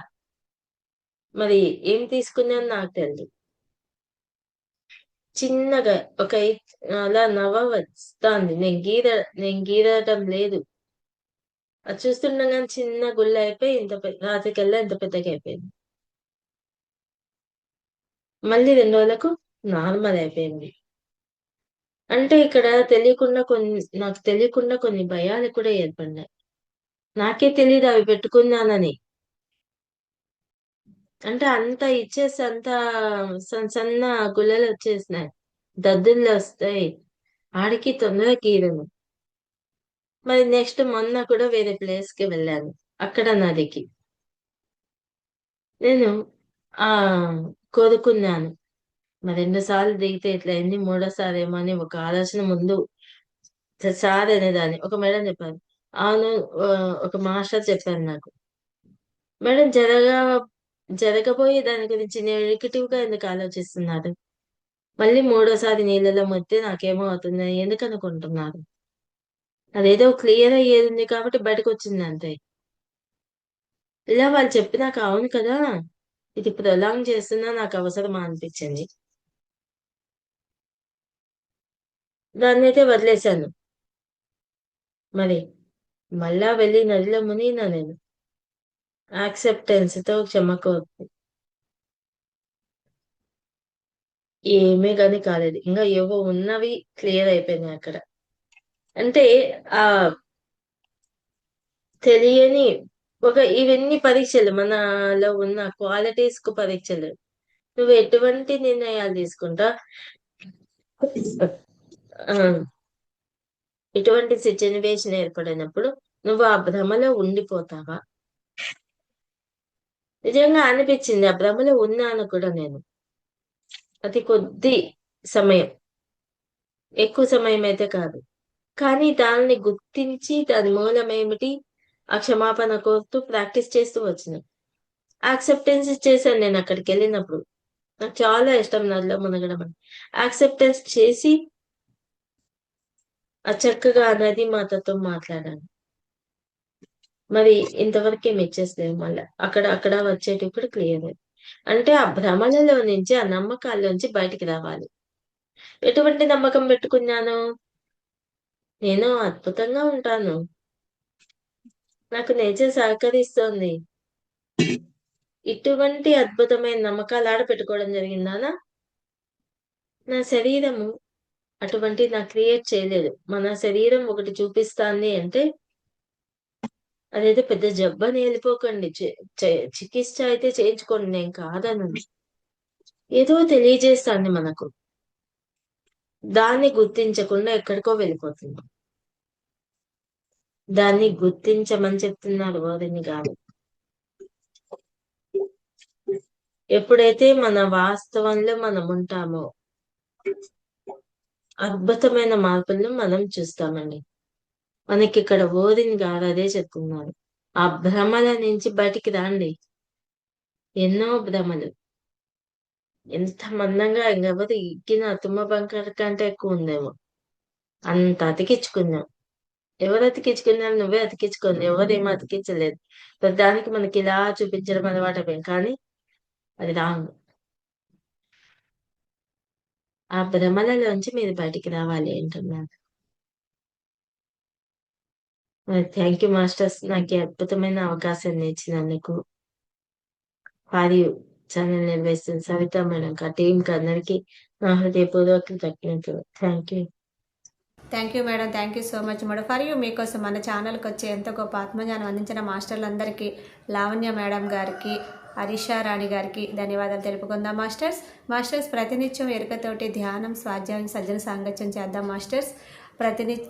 మరి ఏం తీసుకున్నానో నాకు తెలీదు. చిన్నగా ఒక అలా నవ్వొస్తాంది. నేను గీరటం లేదు. అది చూస్తుండగానే చిన్న గుళ్ళయిపోయి రాత్రికల్లా ఇంత పెద్దగయిపోయింది. మళ్ళీ 2 రోజులకు నార్మల్ అయిపోయింది. అంటే ఇక్కడ నాకు తెలియకుండా కొన్ని భయాలు కూడా ఏర్పడినాయి. నాకే తెలీదు అవి పెట్టుకున్నానని. అంటే అంత ఇచ్చేసి సన్న గుల్లలొచ్చేసినాయి. దద్దుర్లొస్తాయి. ఆడికి తొందరగా గీరను. మరి నెక్స్ట్ మొన్న కూడా వేరే ప్లేస్‌కి వెళ్ళాను. అక్కడ నదికి. నేను కోరుకున్నాను. మరి 2 సార్లు దిగితే ఇట్లయింది. మూడోసారేమో అని ఒక ఆలోచన ముందు సార్ అనేదాన్ని. ఒక మేడం చెప్పారు. అవును. ఒక మాస్టర్ చెప్పారు నాకు. మేడం జరగబోయే దాని గురించి నెగెటివ్‌గా ఎందుకు ఆలోచిస్తున్నారు? మళ్ళీ మూడోసారి నీళ్ళలో మునిగితే నాకేమో అవుతుందని ఎందుకనుకుంటున్నారు? అదేదో క్లియర్ అయ్యేదుంది కాబట్టి బయటకొచ్చిందంతే. ఇలా వాళ్ళు చెప్పినాక అవును కదా! ఇది ప్రొలాంగ్ చేస్తున్నా నాకవసరమా అనిపిచ్చింది. దాన్నయితే వదిలేశాను. మరి మళ్ళా వెళ్లి నదిలో మునిగినా నేను. యాక్సెప్టెన్స్‌తో క్షమ కోరుతూ. ఏమీ గాని కాలేదు. ఇంగా ఏవో ఉన్నవి క్లియర్ అయిపోయినాయక్కడ. అంటే ఆహ్, తెలియని ఇవన్నీ పరీక్షలు మనలో ఉన్న క్వాలిటీస్‌కు పరీక్షలు. నువ్వు ఎటువంటి నిర్ణయాలు తీసుకుంటా ఆ! ఇటువంటి సిట్యుయేషన్ ఏర్పడినప్పుడు నువ్వు ఆ భ్రమలో ఉండిపోతావా? నిజంగా అనిపిచ్చింది. ఆ భ్రమలో ఉన్నాను కూడా నేను. అతి కొద్ది సమయం. ఎక్కువ సమయమైతే కాదు. కానీ దాన్ని గుర్తించి దాని మూలమేమిటి, ఆ క్షమాపణ కోరుతూ ప్రాక్టీస్ చేస్తూ వచ్చిన. యాక్సెప్టెన్స్ చేశాను నేనక్కడికెళ్ళినప్పుడు. నాకు చాలా ఇష్టం నదిలో మునగడం అంటే. యాక్సెప్టెన్స్ చేసి చక్కగా ఆ నది మాతతో మాట్లాడాను. మరి ఇంతవరకే మెచ్చేసలేవు మళ్ళా. అక్కడ అక్కడ వచ్చేటివి కూడా క్లియరే. అంటే ఆ భ్రమలలో నుంచి, ఆ నమ్మకాల్లోంచి బయటికి రావాలి. ఎటువంటి నమ్మకం పెట్టుకున్నాను? నేను అద్భుతంగా ఉంటాను. నాకు నేచర్ సహకరిస్తోంది. ఇటువంటి అద్భుతమైన నమ్మకాలు ఆడ పెట్టుకోవడం జరిగిందానా? నా శరీరము అటువంటిది నాకు క్రియేట్ చేయలేదు. మన శరీరం ఒకటి చూపిస్తాంది అంటే, అదేదో పెద్ద జబ్బని ఎళ్ళిపోకండి. చికిత్స అయితే చేయించుకోండి నేను కాదనను. ఏదో తెలియజేస్తాంది మనకు. దాన్ని గుర్తించకుండా ఎక్కడికో వెళ్ళిపోతున్నాం. దాన్ని గుర్తించమని చెప్తున్నారు ఓరిని గారు. ఎప్పుడైతే మన వాస్తవంలో మనముంటామో, అద్భుతమైన మార్పులను మనం చూస్తామండి. మనకిక్కడ ఓరిని గారు అదే చెప్తున్నారు. ఆ భ్రమల నుంచి బయటికి రండి. ఎన్నో భ్రమలు. ఎంత మందంగా ఇంకెవరు ఎక్కిన తుమ్మ బంకర కంటే ఎక్కువుందేమో. అంత అతికించుకున్నాం. ఎవరు అతికించుకున్నారు? నువ్వే అతికించుకుంది. ఎవరేమి అతికించలేదు. ప్రతిదానికి మనకిలా చూపించడం అలవాటైపోయింది. కానీ అది రాంగ్. ఆ భ్రమలలోంచి మీరు బయటికి రావాలి అంటున్నాను. Thank you masters. నాకు ఈ అద్భుతమైన అవకాశాన్ని ఇచ్చినందుకు. మరియు ఛానల్ నిర్వహిస్తున్న సవితా మేడంకి, ఆ టీంకి అందరికీ నా హృదయపూర్వక కృతజ్ఞతలు. Thank you. Thank you madam, thank you so much madam. For you మీకోసం మన ఛానల్కి వచ్చి ఎంతో గొప్ప ఆత్మజ్ఞానం అందించిన మాస్టర్లందరికీ, లావణ్య మేడం గారికి, హరీషా రాణి గారికి ధన్యవాదాలు తెలుపుకుందాం మాస్టర్స్. మాస్టర్స్ ప్రతినిత్యం ఎరుకతోటి ధ్యానం, స్వాధ్యాయం, సజ్జన సాంగత్యం చేద్దాం మాస్టర్స్.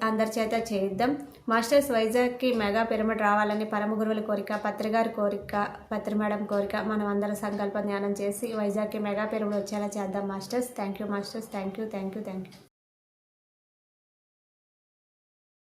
అందరి చేత చేద్దాం మాస్టర్స్. వైజాగ్కి మెగా పిరమిడ్ రావాలని పరమ గురువుల కోరిక, పత్రిగారి కోరిక, పత్రి మేడం కోరిక. మనం అందరం సంకల్ప ధ్యానం చేసి వైజాగ్కి మెగా పిరమిడ్ వచ్చేలా చేద్దాం masters. Thank you masters. Thank you.